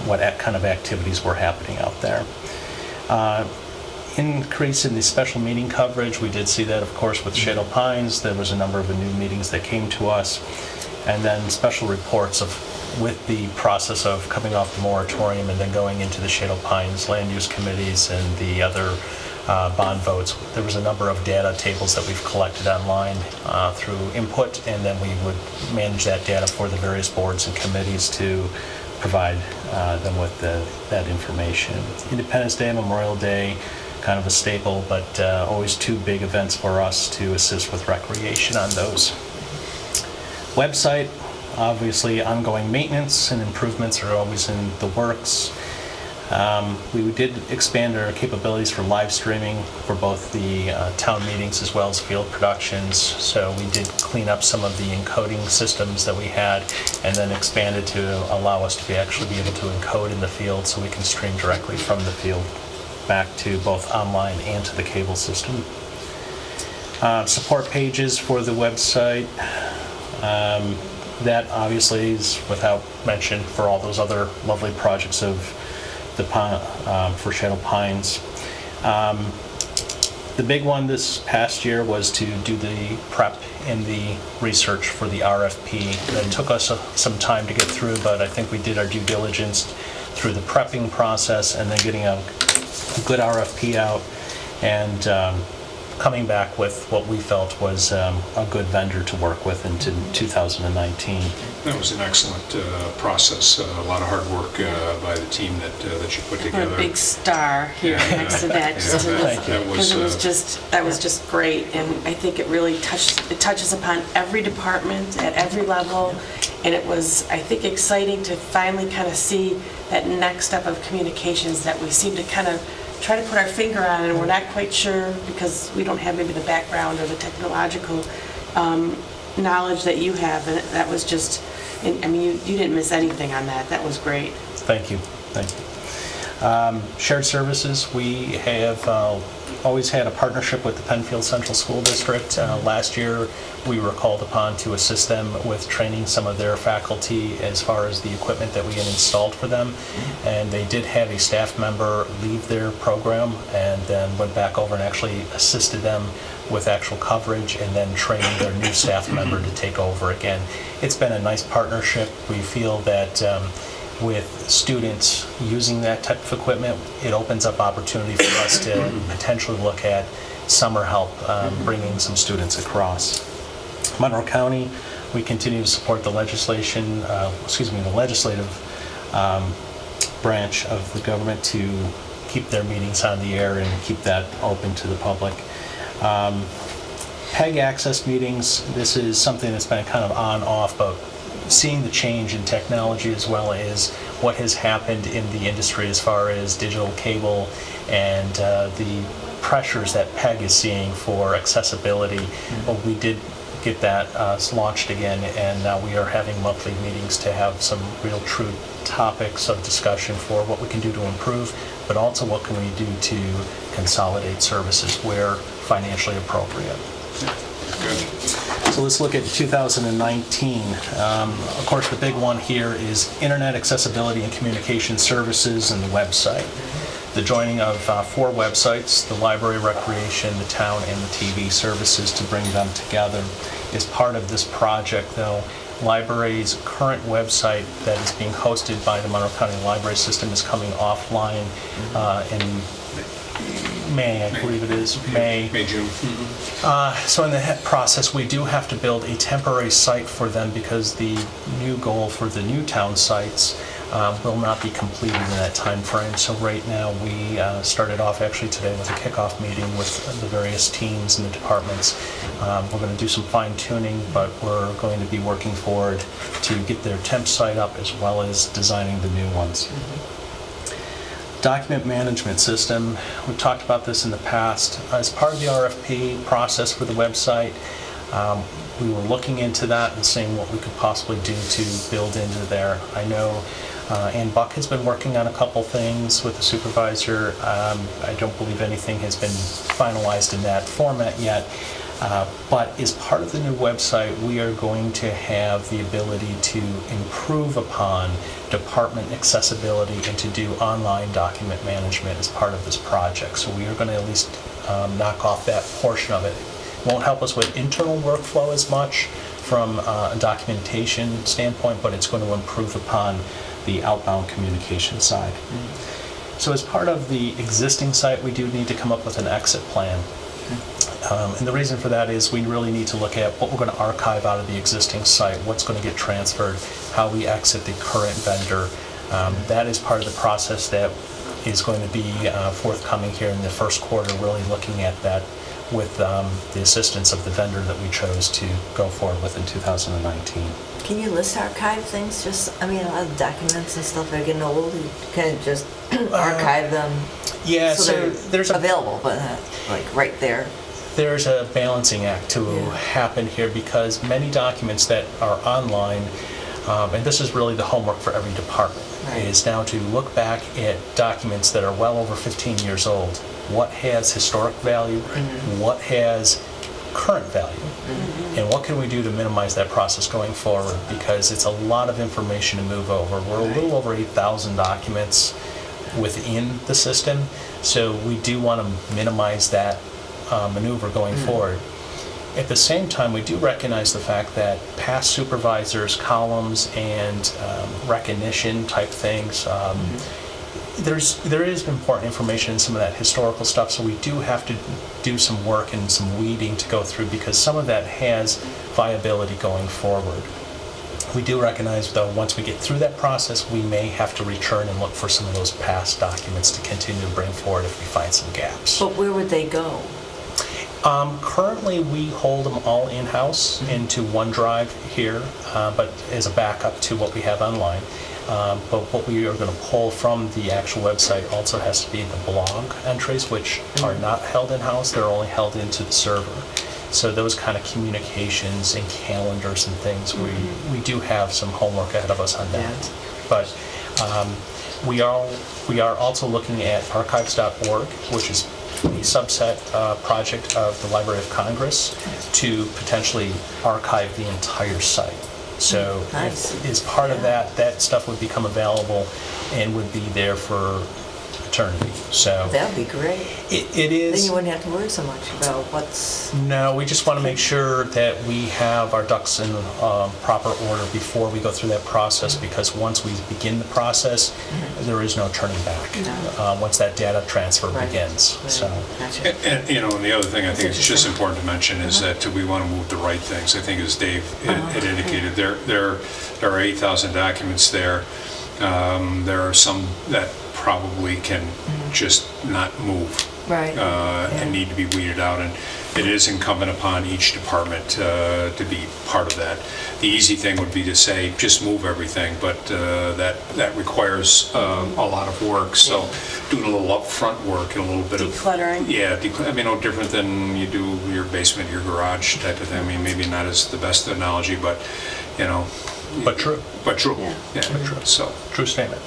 what kind of activities were happening out there. Increase in the special meeting coverage, we did see that, of course, with Shadow Pines. There was a number of new meetings that came to us, and then special reports with the process of coming off the moratorium and then going into the Shadow Pines land use committees and the other bond votes. There was a number of data tables that we've collected online through input, and then we would manage that data for the various boards and committees to provide them with that information. Independence Day, Memorial Day, kind of a staple, but always 2 big events for us to assist with recreation on those. Website, obviously ongoing maintenance and improvements are always in the works. We did expand our capabilities for live streaming for both the town meetings as well as field productions. So we did clean up some of the encoding systems that we had and then expanded to allow us to actually be able to encode in the field so we can stream directly from the field back to both online and to the cable system. Support pages for the website. That obviously is without mention for all those other lovely projects of for Shadow Pines. The big one this past year was to do the prep and the research for the RFP. That took us some time to get through, but I think we did our due diligence through the prepping process and then getting a good RFP out and coming back with what we felt was a good vendor to work with into 2019. That was an excellent process, a lot of hard work by the team that you put Put together. a big star here next to that, just to Thank you. because that was just great, and I think it really touches upon every department at every level, and it was, I think, exciting to finally kind of see that next step of communications that we seem to kind of try to put our finger on, and we're not quite sure because we don't have maybe the background or the technological knowledge that you have, and that was just, I mean, you didn't miss anything on that. That was great. Thank you. Thank you. Shared services, we have always had a partnership with the Penfield Central School District. Last year, we were called upon to assist them with training some of their faculty as far as the equipment that we had installed for them. And they did have a staff member leave their program and then went back over and actually assisted them with actual coverage and then training their new staff member to take over again. It's been a nice partnership. We feel that with students using that type of equipment, it opens up opportunity for us to potentially look at summer help, bringing some students across. Monroe County, we continue to support the legislative branch of the government to keep their meetings on the air and keep that open to the public. PEG access meetings, this is something that's been kind of on-off, but seeing the change in technology as well as what has happened in the industry as far as digital cable and the pressures that PEG is seeing for accessibility. Well, we did get that launched again, and now we are having monthly meetings to have some real true topics of discussion for what we can do to improve, but also what can we do to consolidate services where financially appropriate. Good. So let's look at 2019. Of course, the big one here is Internet Accessibility and Communication Services and the website. The joining of 4 websites, the library, recreation, the town, and the TV services to bring them together is part of this project, though. Library's current website that is being hosted by the Monroe County Library System is coming offline in May, I believe it is, May, June. So in the process, we do have to build a temporary site for them because the new goal for the new town sites will not be completed in that time frame. So right now, we started off actually today with a kickoff meeting with the various teams and the departments. We're going to do some fine tuning, but we're going to be working forward to get their temp site up as well as designing the new ones. Document management system, we've talked about this in the past. As part of the RFP process for the website, we were looking into that and seeing what we could possibly do to build into there. I know Ann Buck has been working on a couple things with the supervisor. I don't believe anything has been finalized in that format yet. But as part of the new website, we are going to have the ability to improve upon department accessibility and to do online document management as part of this project. So we are going to at least knock off that portion of it. It won't help us with internal workflow as much from a documentation standpoint, but it's going to improve upon the outbound communication side. So as part of the existing site, we do need to come up with an exit plan. And the reason for that is we really need to look at what we're going to archive out of the existing site, what's going to get transferred, how we exit the current vendor. That is part of the process that is going to be forthcoming here in the first quarter, really looking at that with the assistance of the vendor that we chose to go forward with in 2019. Can you list archive things? Just, I mean, a lot of documents and stuff are getting old. You kind of just archive them. Yeah, so so there's available, but like right there. There's a balancing act to happen here because many documents that are online, and this is really the homework for every department, is now to look back at documents that are well over 15 years old. What has historic value? What has current value? And what can we do to minimize that process going forward? Because it's a lot of information to move over. We're a little over 8,000 documents within the system, so we do want to minimize that maneuver going forward. At the same time, we do recognize the fact that past supervisors, columns, and recognition type things, there is important information in some of that historical stuff, so we do have to do some work and some weeding to go through, because some of that has viability going forward. We do recognize, though, once we get through that process, we may have to return and look for some of those past documents to continue to bring forward if we find some gaps. But where would they go? Currently, we hold them all in-house into OneDrive here, but as a backup to what we have online. But what we are going to pull from the actual website also has to be the blog entries, which are not held in-house. They're only held into the server. So those kind of communications and calendars and things, we do have some homework ahead of us on that. But we are also looking at archives.org, which is a subset project of the Library of Congress, to potentially archive the entire site. So Nice. as part of that stuff would become available and would be there for eternity. So That'd be great. it Then is. you wouldn't have to worry so much about what's... No, we just want to make sure that we have our ducks in proper order before we go through that process, because once we begin the process, there is no turning back once that data transfer Right. begins. Right. So, Gotcha. And the other thing I think it's just important to mention is that we want to move the right things. I think, as Dave had indicated, there are 8,000 documents there. There are some that probably can just not move. Right. And need to be weeded out, and it is incumbent upon each department to be part of that. The easy thing would be to say, just move everything, but that requires a lot of work, so doing a little upfront work and a little bit Decluttering. of... Yeah, I mean, no different than you do your basement, your garage type of thing. I mean, maybe not as the best analogy, but, you know... but true. But true. Yeah. Yeah, true. So... True statement.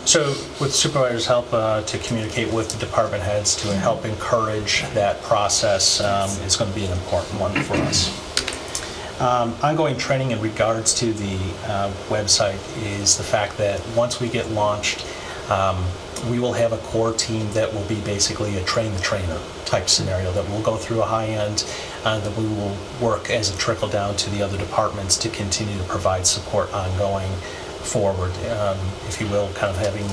So with supervisors' help to communicate with the department heads to help encourage that process is going to be an important one for us. Ongoing training in regards to the website is the fact that once we get launched, we will have a core team that will be basically a train-the-trainer type scenario, that will go through a high-end, and that we will work as a trickle-down to the other departments to continue to provide support ongoing forward, if you will, kind of having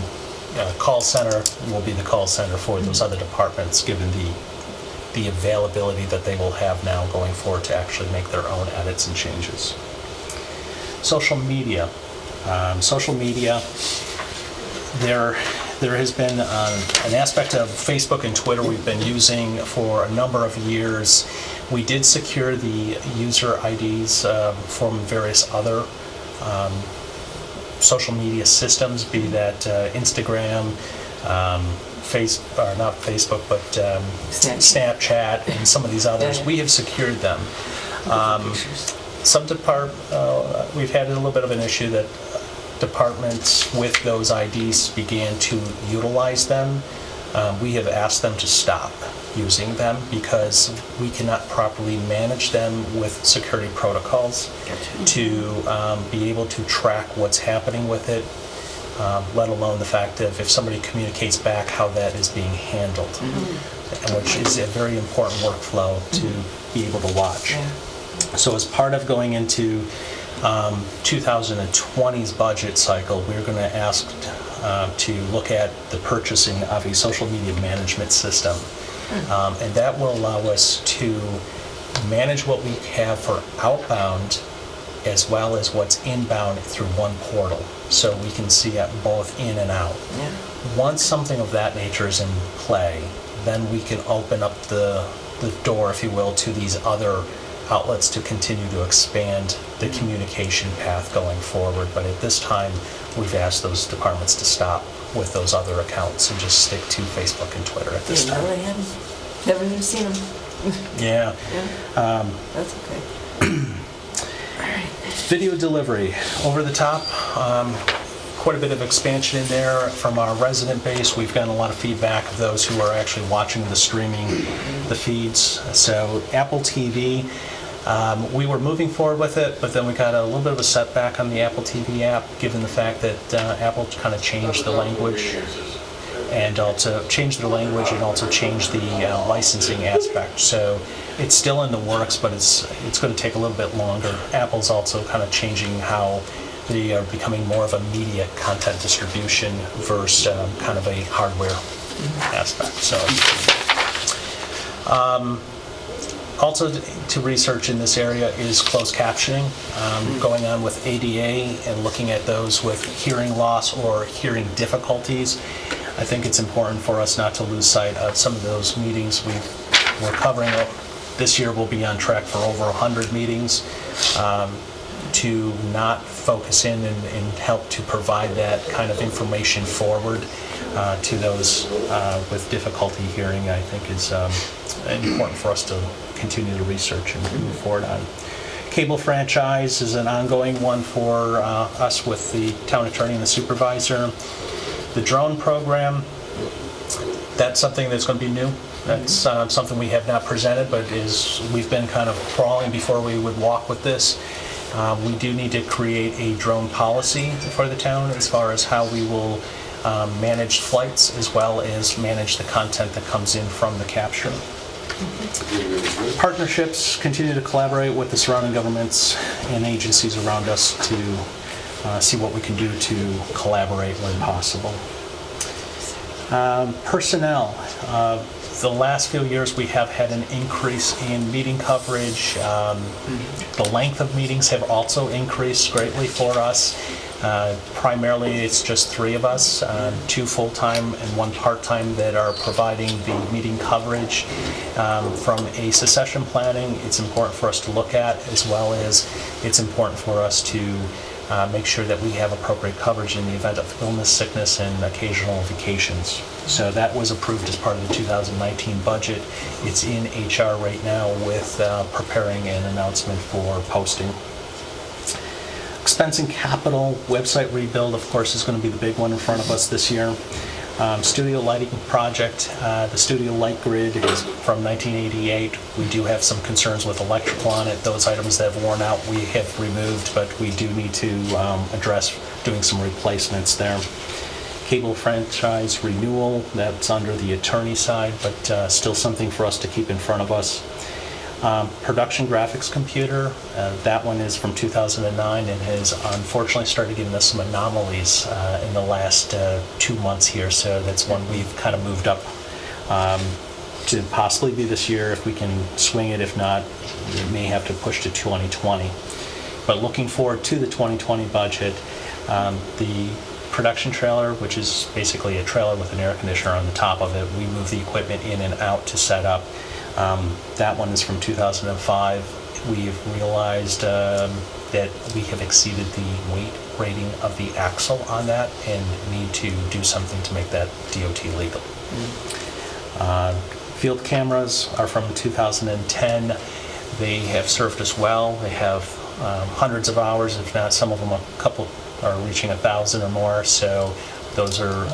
a call center will be the call center for those other departments, given the availability that they will have now going forward to actually make their own edits and changes. Social media. There has been an aspect of Facebook and Twitter we've been using for a number of years. We did secure the user IDs from various other social media systems, be that Instagram, not Facebook, but Snapchat and some of these others. Yeah. We have secured them. We've had a little bit of an issue that departments with those IDs began to utilize them. We have asked them to stop using them because we cannot properly manage them with security protocols to be able to track what's happening with it, let alone the fact of if somebody communicates back, how that is being handled, and which is a very important workflow to be able to watch. Yeah. So as part of going into 2020's budget cycle, we're going to ask to look at the purchasing of a social media management system. And that will allow us to manage what we have for outbound as well as what's inbound through one portal. So we can see it both in and out. Yeah. Once something of that nature is in play, then we can open up the door, if you will, to these other outlets to continue to expand the communication path going forward. But at this time, we've asked those departments to stop with those other accounts and just stick to Facebook and Twitter at this Didn't know time. they hadn't. Never even seen them. Yeah. That's okay. Video delivery, over the top, quite a bit of expansion in there from our resident base. We've gotten a lot of feedback of those who are actually watching the streaming, the feeds. So Apple TV, we were moving forward with it, but then we got a little bit of a setback on the Apple TV app, given the fact that Apple kind of changed the language and also changed the language and also changed the licensing aspect. So it's still in the works, but it's going to take a little bit longer. Apple's also kind of changing how they are becoming more of a media content distribution versus kind of a hardware aspect. So, also to research in this area is closed captioning, going on with ADA and looking at those with hearing loss or hearing difficulties. I think it's important for us not to lose sight of some of those meetings we're covering. This year we'll be on track for over 100 meetings, to not focus in and help to provide that kind of information forward to those with difficulty hearing, I think is important for us to continue to research and move forward on. Cable franchise is an ongoing one for us with the town attorney and the supervisor. The drone program, that's something that's going to be new. That's something we have not presented, but we've been kind of crawling before we would walk with this. We do need to create a drone policy for the town as far as how we will manage flights as well as manage the content that comes in from the capture. Partnerships, continue to collaborate with the surrounding governments and agencies around us to see what we can do to collaborate when possible. Personnel. The last few years we have had an increase in meeting coverage. The length of meetings have also increased greatly for us. Primarily it's just 3 of us, 2 full-time and 1 part-time that are providing the meeting coverage. From a succession planning, it's important for us to look at, as well as it's important for us to make sure that we have appropriate coverage in the event of illness, sickness, and occasional vacations. So that was approved as part of the 2019 budget. It's in HR right now with preparing an announcement for posting. Expense and capital, website rebuild, of course, is going to be the big one in front of us this year. Studio lighting project, the studio light grid is from 1988. We do have some concerns with electrical on it. Those items that have worn out we have removed, but we do need to address doing some replacements there. Cable franchise renewal, that's under the attorney side, but still something for us to keep in front of us. Production graphics computer, that one is from 2009 and has unfortunately started giving us some anomalies in the last 2 months here, so that's one we've kind of moved up to possibly be this year if we can swing it. If not, we may have to push to 2020. But looking forward to the 2020 budget, the production trailer, which is basically a trailer with an air conditioner on the top of it, we move the equipment in and out to set up. That one is from 2005. We've realized that we have exceeded the weight rating of the axle on that and need to do something to make that DOT legal. Field cameras are from 2010. They have served us well. They have hundreds of hours, if not some of them a couple are reaching 1,000 or more, so those are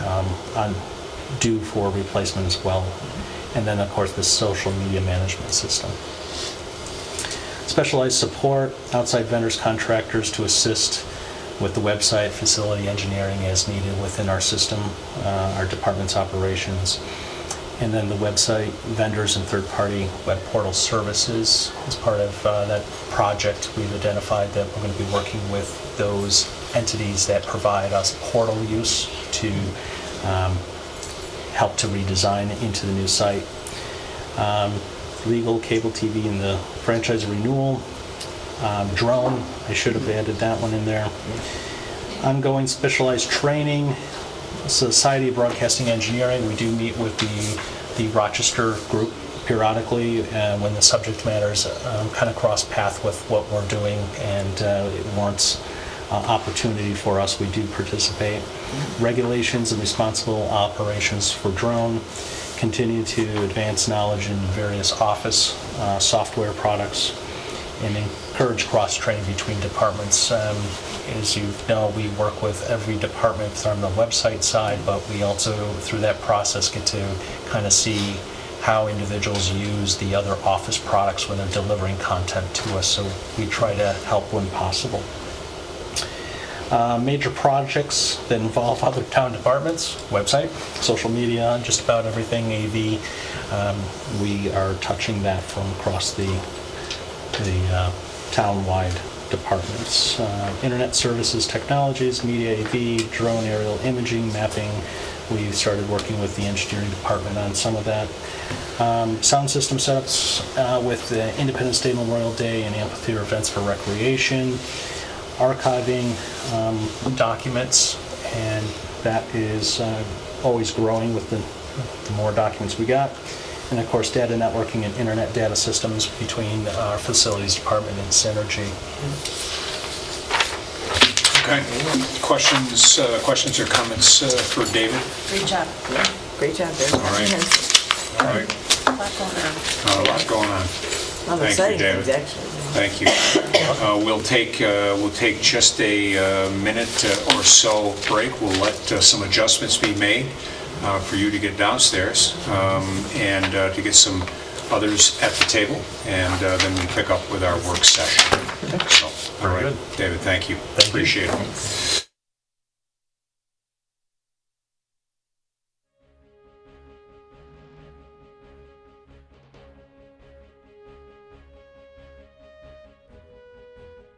due for replacement as well. And then, of course, the social media management system. Specialized support, outside vendors, contractors to assist with the website, facility engineering as needed within our system, our department's operations. And then the website vendors and third-party web portal services. As part of that project, we've identified that we're going to be working with those entities that provide us portal use to help to redesign into the new site. Legal, cable TV, and the franchise renewal. Drone, I should have added that one in there. Ongoing specialized training. Society of Broadcasting Engineering, we do meet with the Rochester group periodically when the subject matters kind of cross path with what we're doing, and it warrants opportunity for us. We do participate. Regulations and responsible operations for drone. Continue to advance knowledge in various office software products and encourage cross-training between departments. As you know, we work with every department on the website side, but we also, through that process, get to kind of see how individuals use the other office products when they're delivering content to us, so we try to help when possible. Major projects that involve other town departments, website, social media, just about everything AV. We are touching that from across the town-wide departments. Internet services technologies, media AV, drone aerial imaging, mapping. We started working with the engineering department on some of that. Sound system setups with the Independence Day, Memorial Day, and amphitheater events for recreation. Archiving documents, and that is always growing with the more documents we got. And of course, data networking and internet data systems between our facilities department and Synergy. Okay. Questions or comments for David? Great job. Great job there. All right. All right. A lot going on. A lot going on. I'm Thank you, excited David. things, actually. Thank you. We'll take just a minute or so break. We'll let some adjustments be made for you to get downstairs and to get some others at the table, and then we pick up with our work session. So, all right, good. David, thank you. Thank you. Appreciate it.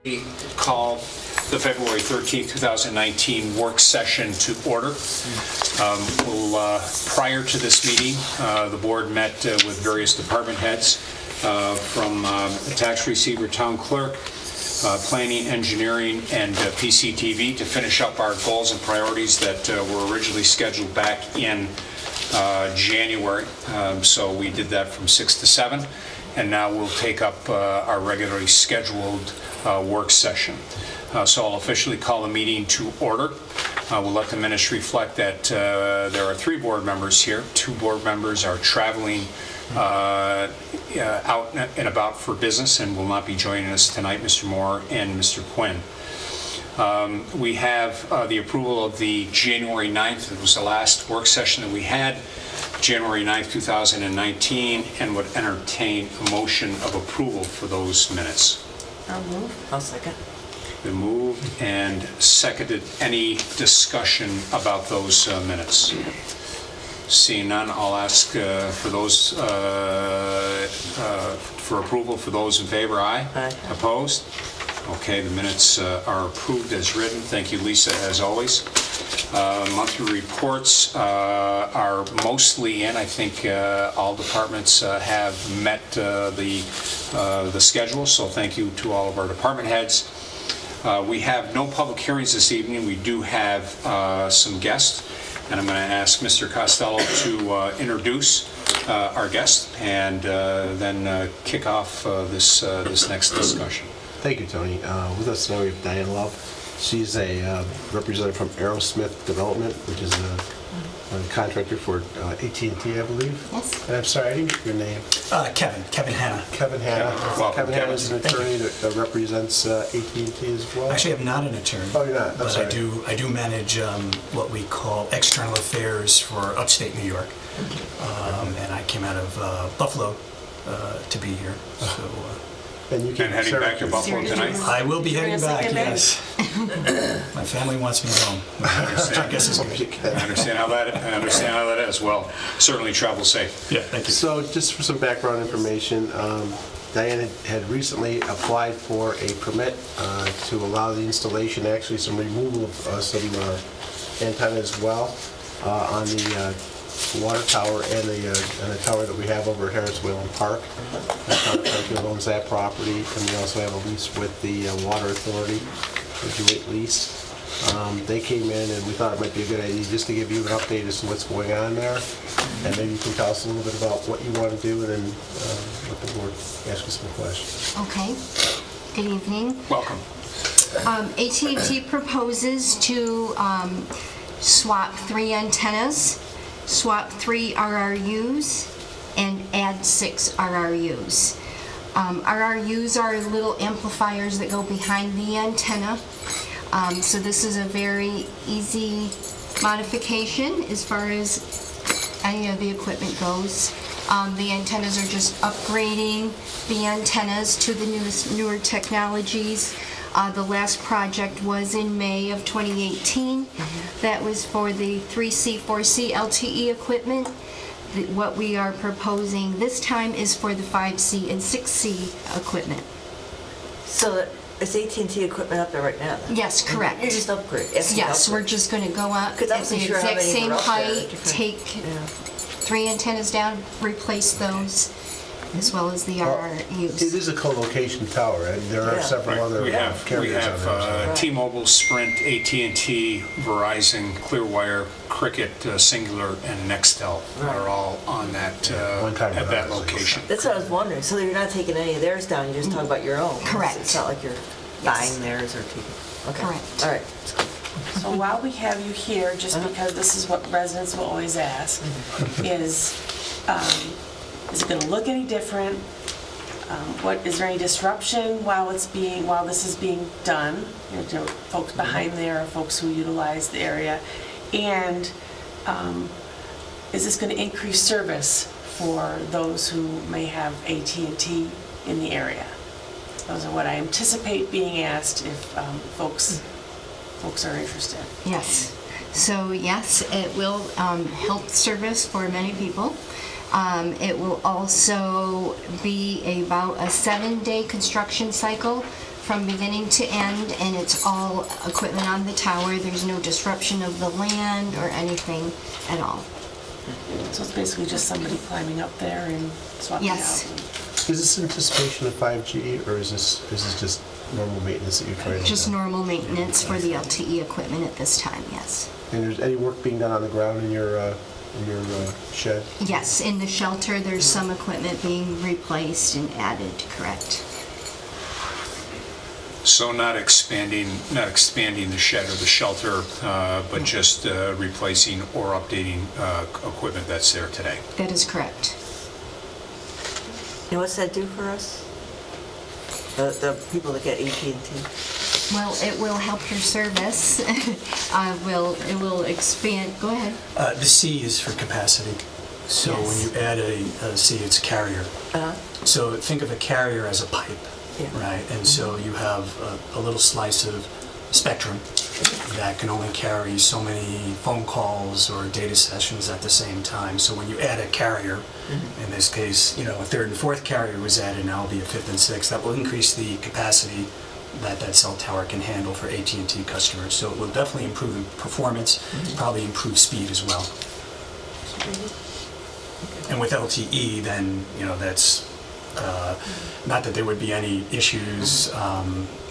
We call the February 13th, 2019 work session to order. Prior to this meeting, the board met with various department heads from the tax receiver, town clerk, planning, engineering, and PCTV to finish up our goals and priorities that were originally scheduled back in January. So we did that from 6 to 7, and now we'll take up our regularly scheduled work session. So I'll officially call the meeting to order. We'll let the minutes reflect that there are 3 board members here. 2 board members are traveling out and about for business and will not be joining us tonight, Mr. Moore and Mr. Quinn. We have the approval of the January 9th. It was the last work session that we had, January 9th, 2019, and would entertain a motion of approval for those minutes. I'll move. I'll second. Been moved and seconded. Any discussion about those minutes? Seeing none, I'll ask for those for approval. For those in favor, aye. Aye. Opposed? Okay, the minutes are approved as written. Thank you, Lisa, as always. Monthly reports are mostly in. I think all departments have met the schedule, so thank you to all of our department heads. We have no public hearings this evening. We do have some guests, and I'm going to ask Mr. Costello to introduce our guest and then kick off this next discussion. Thank you, Tony. With us tonight we have Diane Love. She's a representative from Aerosmith Development, which is a contractor for AT&T, I believe. Yes. And I'm sorry, I didn't get your name. Kevin Hanna. Kevin Hanna. Welcome, Kevin Hanna Kevin. is an attorney that represents AT&T as well. Actually, I'm not an attorney. Oh, you're not? I'm but sorry. I do manage what we call external affairs for upstate New York. And I came out of Buffalo to be here. So And you And heading back to Buffalo tonight? I will be heading back, Seriously, yes. My family wants me home, which I guess is good. I understand how that is. Well, certainly travel safe. Yeah, thank you. So just for some background information, Diane had recently applied for a permit to allow the installation, actually some removal of some antennas as well on the water tower and the tower that we have over at Harris Whalen Park. Penfield owns that property, and we also have a lease with the Water Authority, a joint lease. They came in, and we thought it might be a good idea just to give you an update as to what's going on there, and maybe you can tell us a little bit about what you want to do, and then let the board ask you some questions. Okay, good evening. Welcome. AT&T proposes to swap 3 antennas, swap 3 RRUs, and add 6 RRUs. RRUs are little amplifiers that go behind the antenna. So this is a very easy modification as far as any of the equipment goes. The antennas are just upgrading the antennas to the newer technologies. The last project was in May of 2018. That was for the 3C, 4C LTE equipment. What we are proposing this time is for the 5C and 6C equipment. So Is AT&T equipment up there right now? Then? Yes, correct. You just upgrade. Yes, we're just going to go up at 'Cause I the wasn't sure how exact many same were up there, height, different- take Yeah. 3 antennas down, replace those, as well as the Well, RRUs. It is a co-location tower, and there are Yeah. several other We have carriers on there. T-Mobile, Sprint, AT&T, Verizon, Clearwire, Cricket, Singular, and Nextel are all on that, One time at that around. location. That's what I was wondering. So you're not taking any of theirs down, you're just talking about your own? Correct. It's not like you're buying theirs or taking... Okay. Correct. All right. So while we have you here, just because this is what residents will always ask, is it going to look any different? Is there any disruption while this is being done? You know, folks behind there, or folks who utilize the area, and is this going to increase service for those who may have AT&T in the area? Those are what I anticipate being asked if folks are interested. Yes. So yes, it will help service for many people. It will also be about a 7-day construction cycle from beginning to end, and it's all equipment on the tower. There's no disruption of the land or anything at all. So it's basically just somebody climbing up there and swapping Yes. out. Is this anticipation of 5G, or is this just normal maintenance that you're trying to do? Just normal maintenance for the LTE equipment at this time, yes. And there's any work being done on the ground in your shed? Yes, in the shelter, there's some equipment being replaced and added, correct. So not expanding the shed or the shelter, but just replacing or updating equipment that's there today. That is correct. And what's that do for us? The people that get AT&T? Well, it will help your service. It will expand, go ahead. The C is for capacity. So Yes. when you add a C, it's a carrier. So think of a carrier as a pipe, Yeah. right? And so you have a little slice of spectrum that can only carry so many phone calls or data sessions at the same time. So when you add a carrier, in this case, a third and fourth carrier was added, now it'll be a fifth and sixth. That will increase the capacity that cell tower can handle for AT&T customers. So it will definitely improve performance, probably improve speed as well. And with LTE, then, that's not that there would be any issues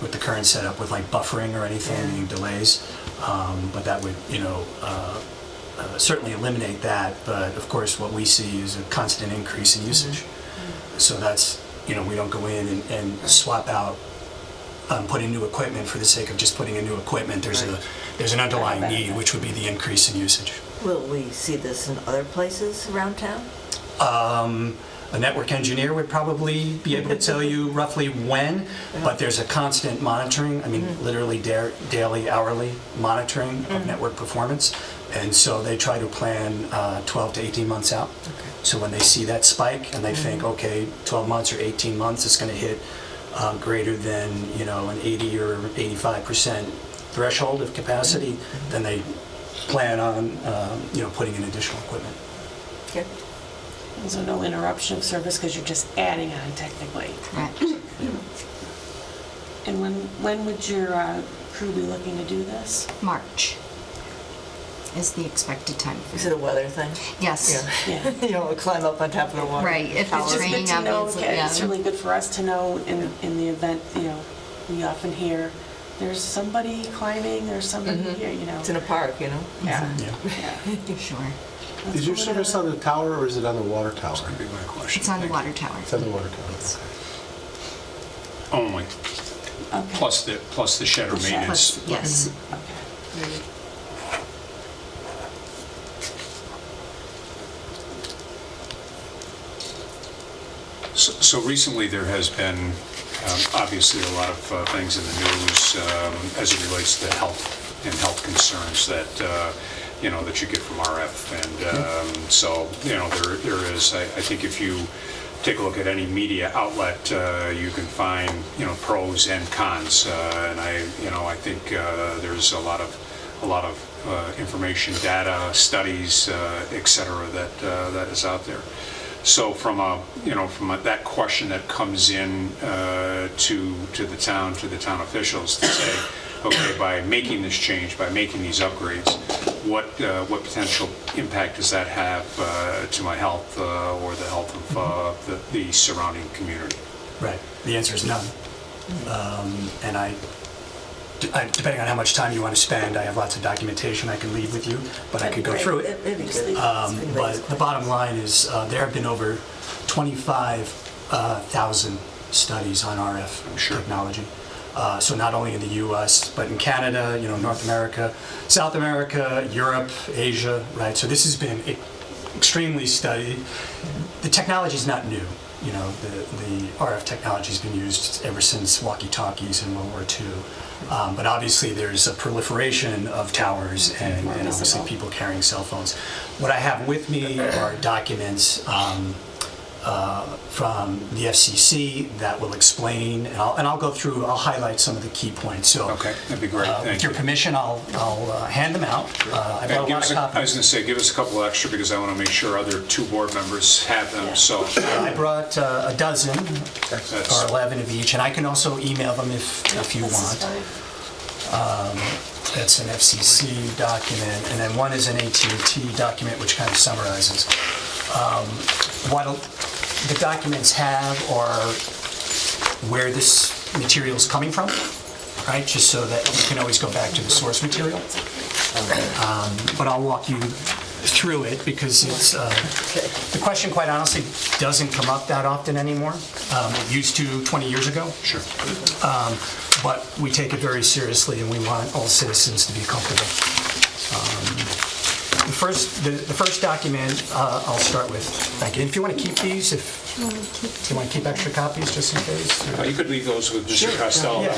with the current setup with like buffering or anything, any delays, but that would, certainly eliminate that. But of course, what we see is a constant increase in usage. So that's, we don't go in and swap out, put in new equipment for the sake of just putting in new equipment. There's an underlying need, which would be the increase in usage. Will we see this in other places around town? A network engineer would probably be able to tell you roughly when, but there's a constant monitoring, literally daily, hourly monitoring of network performance. And so they try to plan 12 to 18 months out. Okay. So when they see that spike and they think, okay, 12 months or 18 months, it's going to hit greater than, an 80 or 85% threshold of capacity, then they plan on, putting in additional equipment. Okay. So no interruption of service because you're just adding on technically. Correct. And when would your crew be looking to do this? March is the expected time. Is it a weather thing? Yes. Yeah. You don't want to climb up on top of the water. Right, if It's it's just raining, good to know, obviously, yeah. it's really good for us to know in the event, we often hear, there's somebody climbing, there's somebody here, It's in a park, Yeah. Yeah. Sure. Is your service on the tower, or is it on the water tower? That'd be my question. It's on the water tower. It's on the water tower. Only, Okay. plus the shed or The shed. maintenance. Plus, yes. Okay. So recently, there has been obviously a lot of things in the news as it relates to health and health concerns that that you get from RF, and so there is. I think if you take a look at any media outlet, you can find pros and cons, and I think there's a lot of information, data, studies, et cetera, that is out there. So from that question that comes in to the town officials to say, okay, by making this change, by making these upgrades, what potential impact does that have to my health or the health of the surrounding community? Right. The answer is none. And I, depending on how much time you want to spend, I have lots of documentation I can leave with you, but I could go through it. It'd be good. But the bottom line is there have been over 25,000 studies on RF technology. So not only in the U.S., but in Canada, North America, South America, Europe, Asia, right? So this has been extremely studied. The technology is not new. The RF technology has been used ever since walkie-talkies in World War II. But obviously there's a proliferation of towers and obviously people carrying cell phones. What I have with me are documents from the FCC that will explain, and I'll go through, I'll highlight some of the key points. So, Okay, that'd be great. Thank with your you. permission, I'll hand them out. I brought a lot of I was copies. going to say, give us a couple extra because I want to make sure other two board members have them. So I brought a dozen that's or 11 of each, and I can also email them if you want. That's an FCC document, and then one is an AT&T document, which kind of summarizes what the documents have or where this material is coming from, right? Just so that you can always go back to the source material. But I'll walk you through it because it's the question, quite honestly, doesn't come up that often anymore. It used to 20 years ago. sure. But we take it very seriously, and we want all citizens to be comfortable. The first document I'll start with. Thank you. And if you want to keep these, if you want to keep extra copies, just in case. You could leave those with Mr. Costello. Yeah.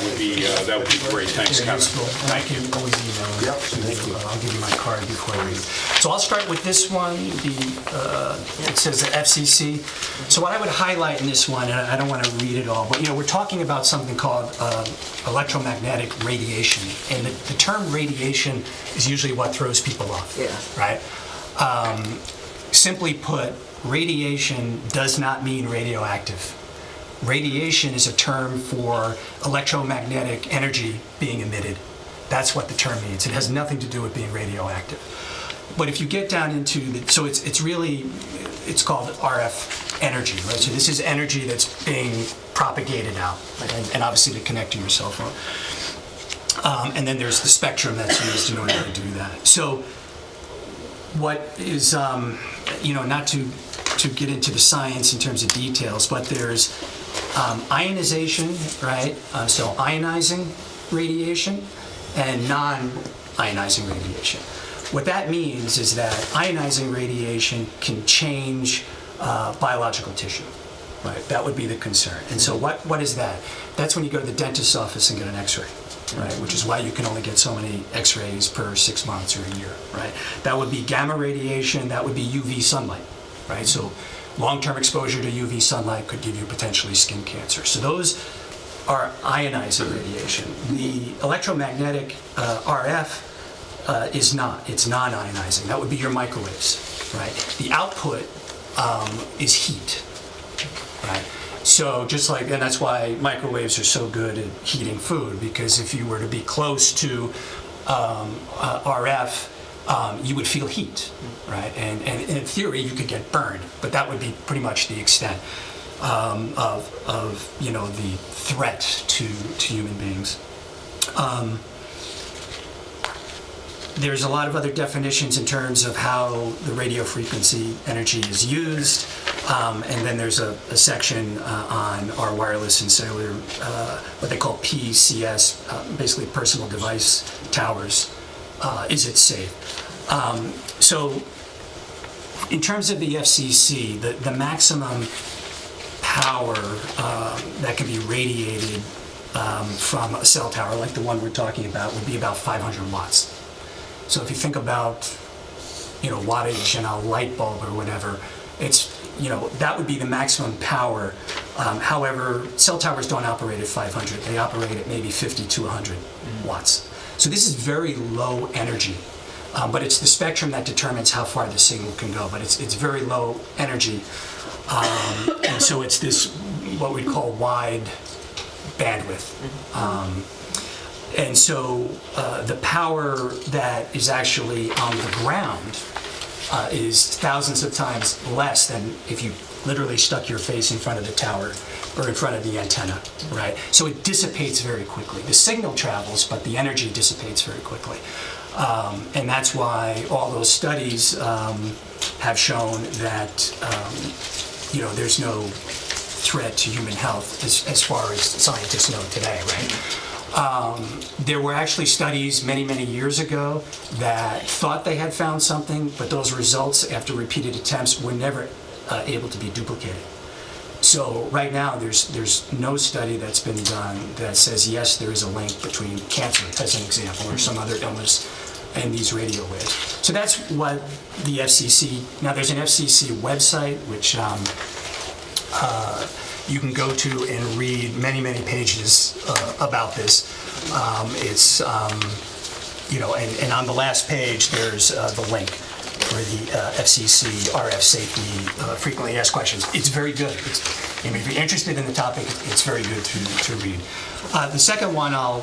That would be great. Thanks, They're Kevin. useful, and I can always email them. Yep, Thank you. I'll give you my card before I leave. So I'll start with this one. It says the FCC. So what I would highlight in this one, and I don't want to read it all, but we're talking about something called electromagnetic radiation, and the term radiation is usually what throws people off. Yeah. Right. Simply put, radiation does not mean radioactive. Radiation is a term for electromagnetic energy being emitted. That's what the term means. It has nothing to do with being radioactive. But if you get down into so it's called RF energy, right? So this is energy that's being propagated out, right? And obviously to connect to your cell phone. And then there's the spectrum that's used in order to do that. So what is, not to get into the science in terms of details, but there's ionization, right? So ionizing radiation and non-ionizing radiation. What that means is that ionizing radiation can change biological tissue, right? That would be the concern. And so what is that? That's when you go to the dentist's office and get an x-ray. Right, which is why you can only get so many x-rays per 6 months or a year, right? That would be gamma radiation, that would be UV sunlight, right? So long-term exposure to UV sunlight could give you potentially skin cancer. So those are ionizing radiation. The electromagnetic RF is not, it's non-ionizing. That would be your microwaves, right? The output is heat, right? So just like, and that's why microwaves are so good at heating food, because if you were to be close to RF, you would feel heat, right? And in theory, you could get burned, but that would be pretty much the extent of the threat to human beings. There's a lot of other definitions in terms of how the radio frequency energy is used, and then there's a section on our wireless and cellular, what they call PCS, basically personal device towers. Is it safe? So in terms of the FCC, the maximum power that can be radiated from a cell tower, like the one we're talking about, would be about 500 watts. So if you think about, wattage in a light bulb or whatever, it's, that would be the maximum power. However, cell towers don't operate at 500. They operate at maybe 50 to 100 watts. So this is very low energy. But it's the spectrum that determines how far the signal can go. But it's very low energy. And so it's this, what we'd call wide bandwidth. And so the power that is actually on the ground is thousands of times less than if you literally stuck your face in front of the tower or in front of the antenna, right? So it dissipates very quickly. The signal travels, but the energy dissipates very quickly. And that's why all those studies have shown that, there's no threat to human health as far as scientists know today, right? There were actually studies many, many years ago that thought they had found something, but those results, after repeated attempts, were never able to be duplicated. So right now, there's no study that's been done that says, yes, there is a link between cancer, as an example, or some other illness, and these radio waves. So that's what the FCC, now there's an FCC website, which you can go to and read many, many pages about this. It's, and on the last page, there's the link for the FCC RF safety frequently asked questions. It's very good. If you're interested in the topic, it's very good to read. The second one I'll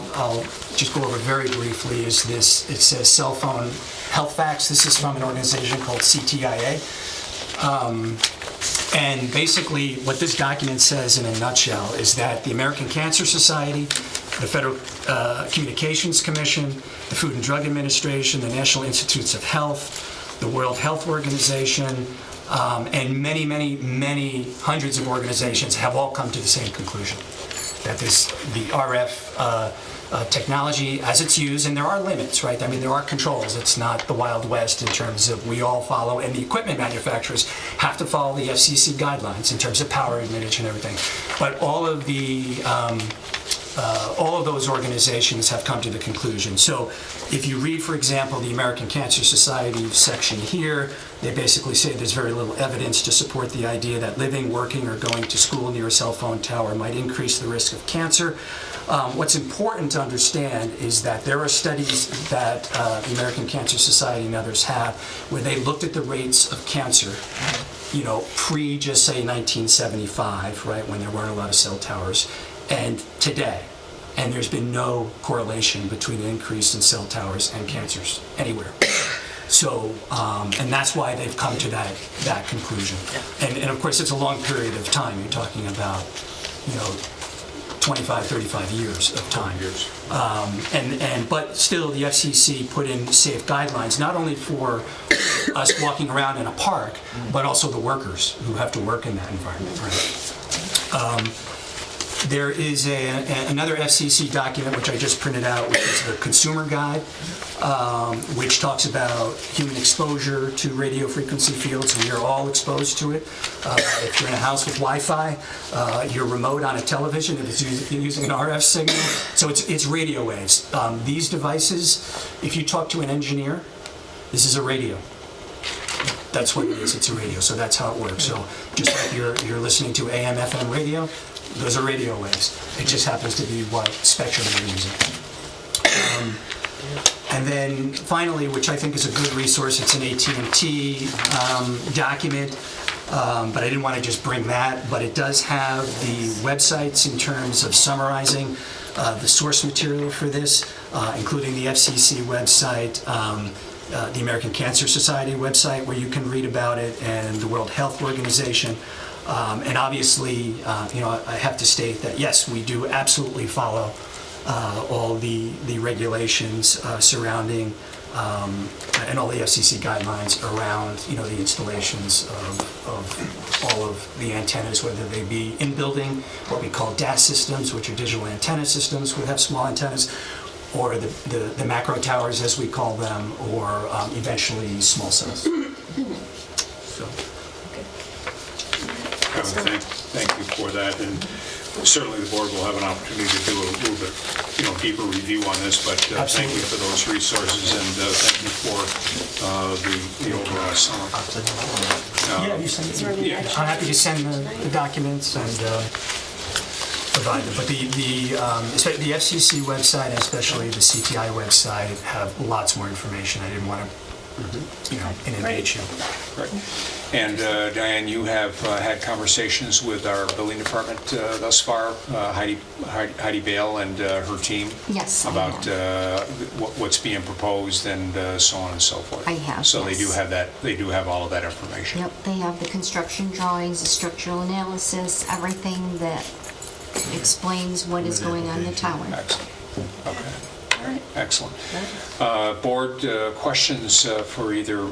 just go over very briefly is this. It says cell phone health facts. This is from an organization called CTIA. And basically what this document says in a nutshell is that the American Cancer Society, the Federal Communications Commission, the Food and Drug Administration, the National Institutes of Health, the World Health Organization, and many, many, many hundreds of organizations have all come to the same conclusion, that the RF technology as it's used, and there are limits, right? I mean, there are controls. It's not the Wild West in terms of we all follow, and the equipment manufacturers have to follow the FCC guidelines in terms of power admittage and everything. But all of those organizations have come to the conclusion. So if you read, for example, the American Cancer Society section here, they basically say there's very little evidence to support the idea that living, working, or going to school near a cell phone tower might increase the risk of cancer. What's important to understand is that there are studies that the American Cancer Society and others have where they looked at the rates of cancer, pre, just say 1975, right, when there weren't a lot of cell towers, and today. And there's been no correlation between the increase in cell towers and cancers anywhere. So, and that's why they've come to that conclusion. And of course, it's a long period of time. You're talking about, 25, 35 years of time. But still, the FCC put in safe guidelines, not only for us walking around in a park, but also the workers who have to work in that environment, right? There is another FCC document, which I just printed out, which is the Consumer Guide, which talks about human exposure to radio frequency fields. We are all exposed to it. If you're in a house with Wi-Fi, your remote on a television, if it's using an RF signal, so it's radio waves. These devices, if you talk to an engineer, this is a radio. That's what it is, it's a radio, so that's how it works. So just like you're listening to AM, FM radio, those are radio waves. It just happens to be what spectrum they're using. And then finally, which I think is a good resource, it's an AT&T document, but I didn't want to just bring that, but it does have the websites in terms of summarizing the source material for this, including the FCC website, the American Cancer Society website where you can read about it, and the World Health Organization. And obviously, I have to state that, yes, we do absolutely follow all the regulations surrounding and all the FCC guidelines around, the installations of all of the antennas, whether they be in building, what we call DAS systems, which are digital antenna systems, we have small antennas, or the macro towers, as we call them, or eventually small cells. So. Thank you for that, and certainly the board will have an opportunity to do a little bit, deeper review on this, but thank you for those resources, and thank you for the overall summary. Yeah, you send it. Yeah, I'm happy to send the documents and provide them, but the FCC website, and especially the CTI website, have lots more information. I didn't want to inundate you. Right. And Diane, you have had conversations with our building department thus far, Heidi Bale and her team? Yes, I About have. what's being proposed and so on and so forth? I have, So they yes. do have that, they do have all of that information? Yep, they have the construction drawings, the structural analysis, everything that explains what is going on in the tower. Excellent. Okay. All right. Excellent. Board questions for either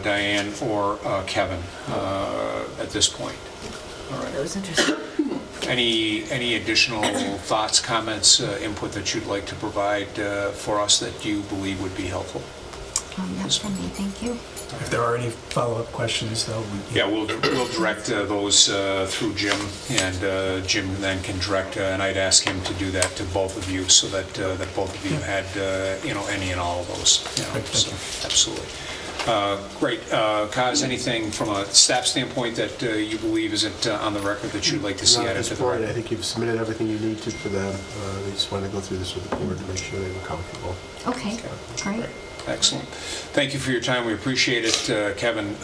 Diane or Kevin at this point? All right. That was interesting. Any additional thoughts, comments, input that you'd like to provide for us that you believe would be helpful? That's from me, thank you. If there are any follow-up questions, though, Yeah, we'll direct those through Jim, and Jim then can direct, and I'd ask him to do that to both of you, so that both of you had, any and all of those. So, absolutely. Great. Kaz, anything from a staff standpoint that you believe isn't on the record that you'd like to see Not at added this to the point. I record? think you've submitted everything you need to for them. They just wanted to go through this with the board to make sure they were comfortable. Okay, great. Great. Excellent. Thank you for your time. We appreciate it. Kevin,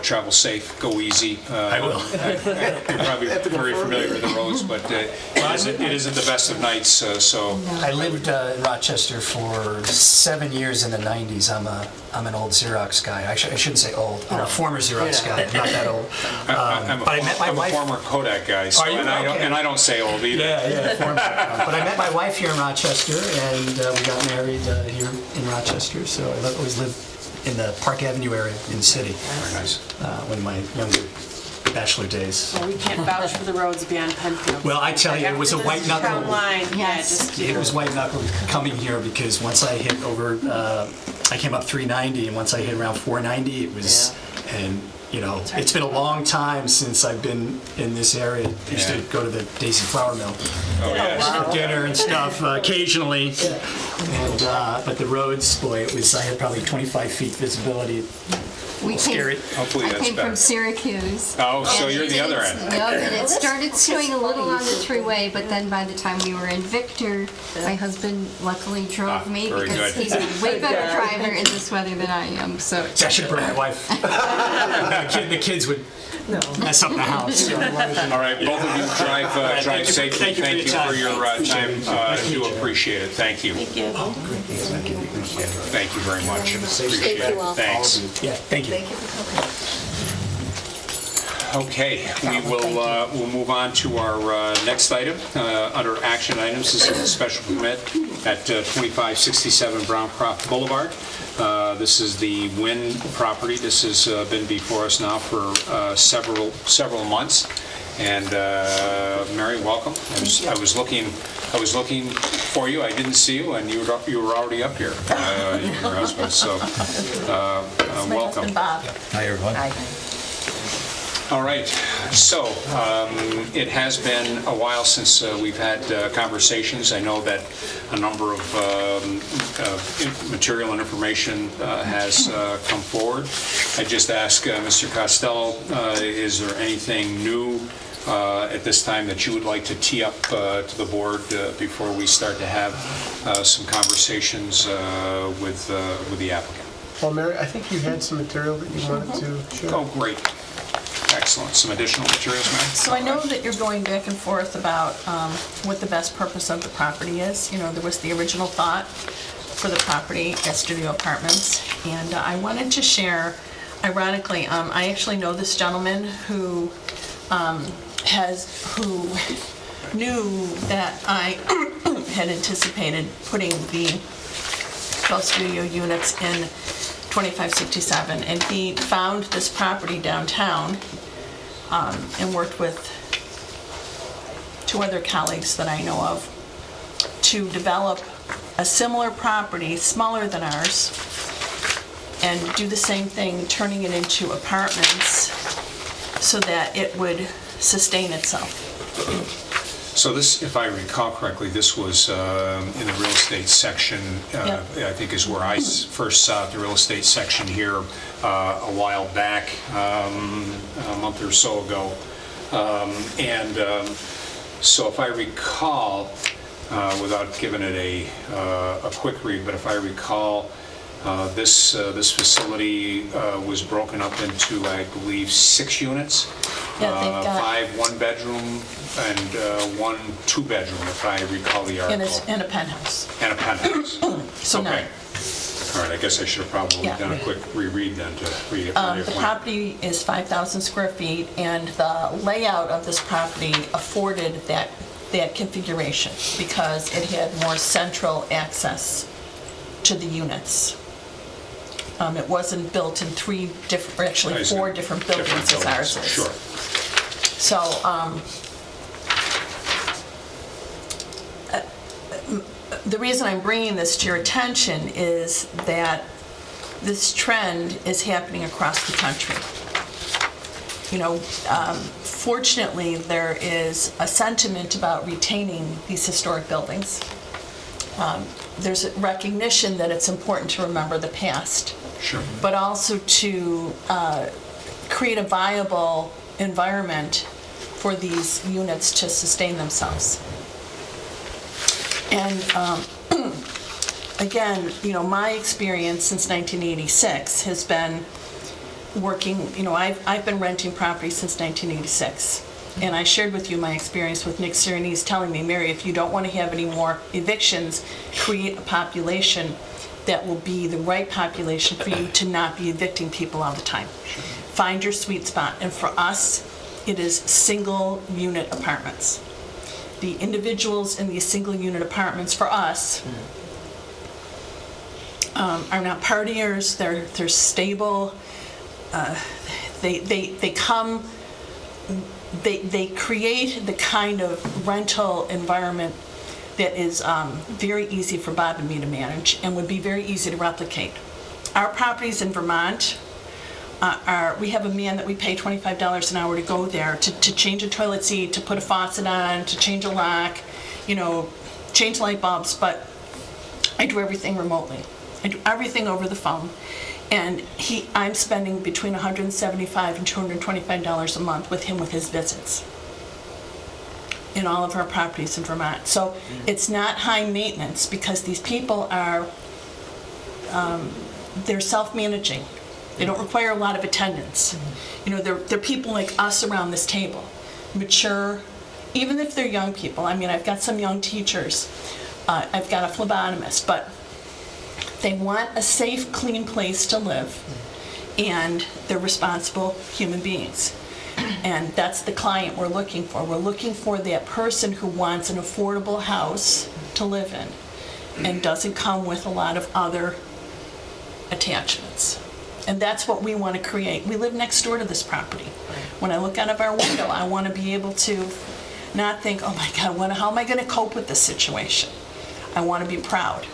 travel safe, go easy. I will. You're probably very familiar with the roads, but it isn't the best of nights, so. I lived in Rochester for 7 years in the 90s. I'm an old Xerox guy. Actually, I shouldn't say old. I'm a former Xerox guy. I'm not that old. I'm but I met my a wife. former Kodak guy, so, Are you? Okay. and I don't say old either. Yeah, former. But I met my wife here in Rochester, and we got married here in Rochester. So I always lived in the Park Avenue area in the city. Very nice. One of my younger bachelor days. Well, we can't vouch for the roads beyond Penfield. Well, I tell you, it was a After white this knuckle. town line, yeah, Yes. just, It was white knuckle coming here because once I hit over, I came up 390, and once I hit around 490, it was, and it's been a long time since I've been in this area. I used to Yeah. go to the Daisy Flour Mill Oh, yes. for dinner and stuff occasionally, and but the roads, boy, I had probably 25 feet visibility. We Scary. Hopefully I that's came better. from Syracuse. Oh, so And you're the other it's- end. Yep, and it started snowing a little on the three-way, but then by the time we were in Victor, my husband luckily drove me very because good. he's a way better driver in this weather than I am, so. I should bring my wife. The kids would mess up the house. So. All right, both of you drive safely. Thank you for your Thank you for your time. time. I do appreciate it. Thank you. thank you. Thank you very much. Appreciate it. Thanks. Yeah, thank you. Thank you for coming. Okay, we'll move on to our next item under action items. This is a special permit at 2567 Browncroft Boulevard. This is the Wynn property. This has been before us now for several months. And Mary, welcome. I was looking for you. I didn't see you, and you were already up here. Your husband. So welcome. Bob. Hi, everyone. All right, so it has been a while since we've had conversations. I know that a number of material and information has come forward. I just ask Mr. Costello, is there anything new at this time that you would like to tee up to the board before we start to have some conversations with the applicant? Well, Mary, I think you had some material that you wanted to share. Oh, great. Excellent. Some additional materials, ma'am? So I know that you're going back and forth about what the best purpose of the property is. There was the original thought for the property at Studio Apartments, and I wanted to share, ironically, I actually know this gentleman who knew that I had anticipated putting the 12 studio units in 2567, and he found this property downtown and worked with two other colleagues that I know of to develop a similar property, smaller than ours, and do the same thing, turning it into apartments so that it would sustain itself. So this, if I recall correctly, this was in the real estate section, Yep. I think is where I first saw the real estate section here a while back, a month or so ago. So if I recall, without giving it a quick read, but if I recall, This facility was broken up into, I believe, 6 units. Yeah, they've got- 5 one-bedroom and 1 two-bedroom, if I recall the article. And a penthouse. And a penthouse. So Okay. 9. All right, I guess I should have probably Yeah. done a quick reread then to read it. from your The plan. property is 5,000 square feet, and the layout of this property afforded that configuration because it had more central access to the units. It wasn't built in 3 different, or actually I see. 4 different buildings as ours is. Sure. So, the reason I'm bringing this to your attention is that this trend is happening across the country. You know, fortunately, there is a sentiment about retaining these historic buildings. There's a recognition that it's important to remember the past, Sure. but also to create a viable environment for these units to sustain themselves. And again, you know, my experience since 1986 has been working, you know, I've been renting property since 1986. And I shared with you my experience with Nick Sirenese telling me, Mary, if you don't want to have any more evictions, create a population that will be the right population for you to not be evicting people all the time. Find your sweet spot. And for us, it is single unit apartments. The individuals in these single unit apartments for us are not partiers, they're stable, they come, they create the kind of rental environment that is very easy for Bob and me to manage and would be very easy to replicate. Our properties in Vermont we have a man that we pay $25 an hour to go there to change a toilet seat, to put a faucet on, to change a lock, you know, change light bulbs, but I do everything remotely. I do everything over the phone. And I'm spending between $175 and $225 a month with him with his visits in all of our properties in Vermont. So it's not high maintenance because these people are, they're self-managing. They don't require a lot of attendance. You know, they're people like us around this table, mature, even if they're young people. I mean, I've got some young teachers. I've got a phlebotomist, but they want a safe, clean place to live, and they're responsible human beings. And that's the client we're looking for. We're looking for that person who wants an affordable house to live in and doesn't come with a lot of other attachments. And that's what we want to create. We live next door to this property. When I look out of our window, I want to be able to not think, oh my God, how am I going to cope with this situation? I want to be proud.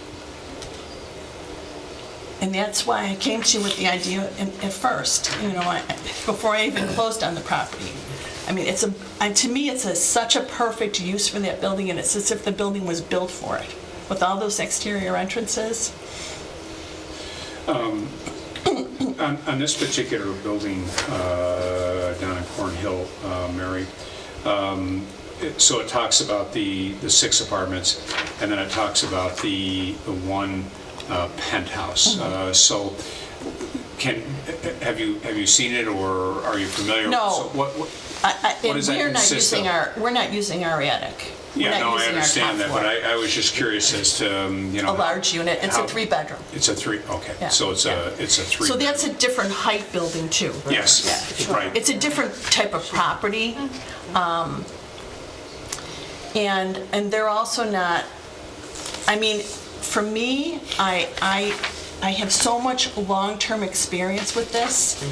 And that's why I came to you with the idea at first, you know, before I even closed on the property. I mean, to me, it's such a perfect use for that building, and it's as if the building was built for it, with all those exterior entrances. On this particular building down in Cornhill, Mary, so it talks about the 6 apartments, and then it talks about the 1 penthouse. So, have you seen it, or are you familiar? No. So what does that consist of? We're not using our attic. Yeah, no, I understand that, but I was just curious as to, you know. A large unit, it's a 3-bedroom. It's a 3, okay. Yeah. So it's a 3. So that's a different height building too. Yes, right. It's a different type of property. And they're also not, I mean, for me, I have so much long-term experience with this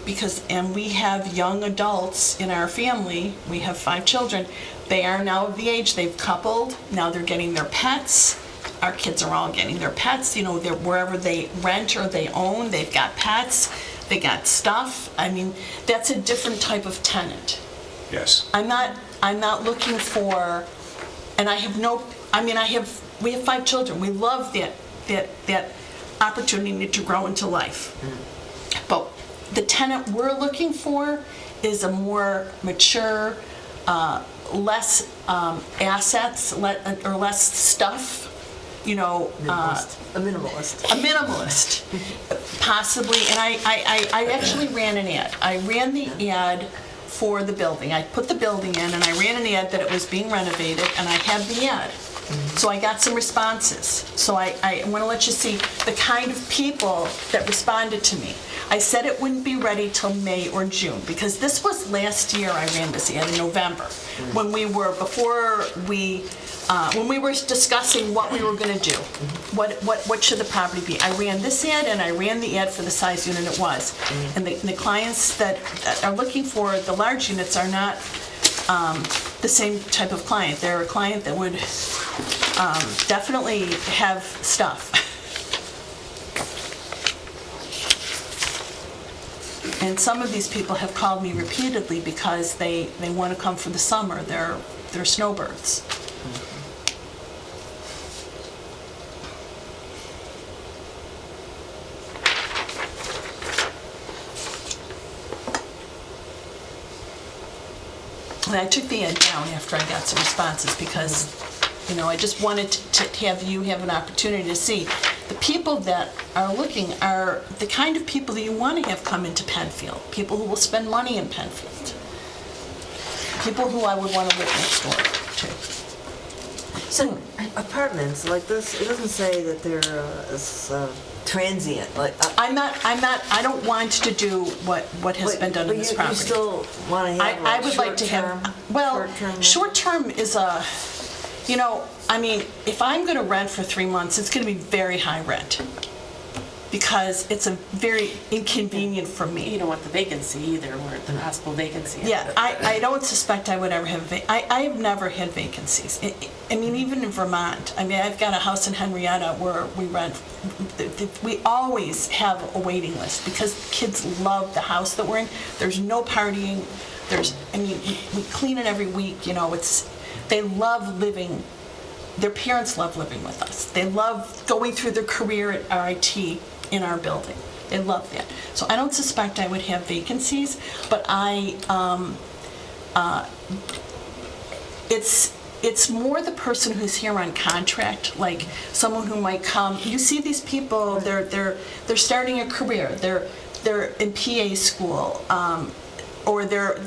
because we have young adults in our family. We have 5 children. They are now of the age, they've coupled, now they're getting their pets. Our kids are all getting their pets, you know, they're wherever they rent or they own, they've got pets, they got stuff. I mean, that's a different type of tenant. Yes. I'm not looking for, and we have 5 children. We love that opportunity to grow into life. But the tenant we're looking for is a more mature, less assets or less stuff, A minimalist. a minimalist, possibly, and I actually ran an ad. I ran the ad for the building. I put the building in, and I ran an ad that it was being renovated, and I have the ad. So I got some responses. So I want to let you see the kind of people that responded to me. I said it wouldn't be ready till May or June, because this was last year I ran this ad in November, when we were discussing what we were going to do. What should the property be? I ran this ad, and I ran the ad for the size unit it was. And the clients that are looking for the large units are not the same type of client. They're a client that would definitely have stuff. And some of these people have called me repeatedly because they want to come for the summer. They're snowbirds. And I took the ad down after I got some responses because, I just wanted to have you have an opportunity to see. The people that are looking are the kind of people that you want to have come into Penfield, people who will spend money in Penfield, people who I would want to live next door to. So apartments like this, it doesn't say that they're transient. I don't want to do what has been done in this property. You still want to have I would like to have, short-term is if I'm going to rent for 3 months, it's going to be very high rent because it's a very inconvenient for me. You don't want the vacancy either, or the possible vacancy. Yeah, I don't suspect I would ever have, I have never had vacancies. Even in Vermont, I've got a house in Henrietta where we rent, we always have a waiting list because kids love the house that we're in. There's no partying, we clean it every week, they love living, their parents love living with us. They love going through their career at RIT in our building. They love that. So I don't suspect I would have vacancies, but it's more the person who's here on contract, like someone who might come. You see these people, they're starting a career. They're in PA school, or they're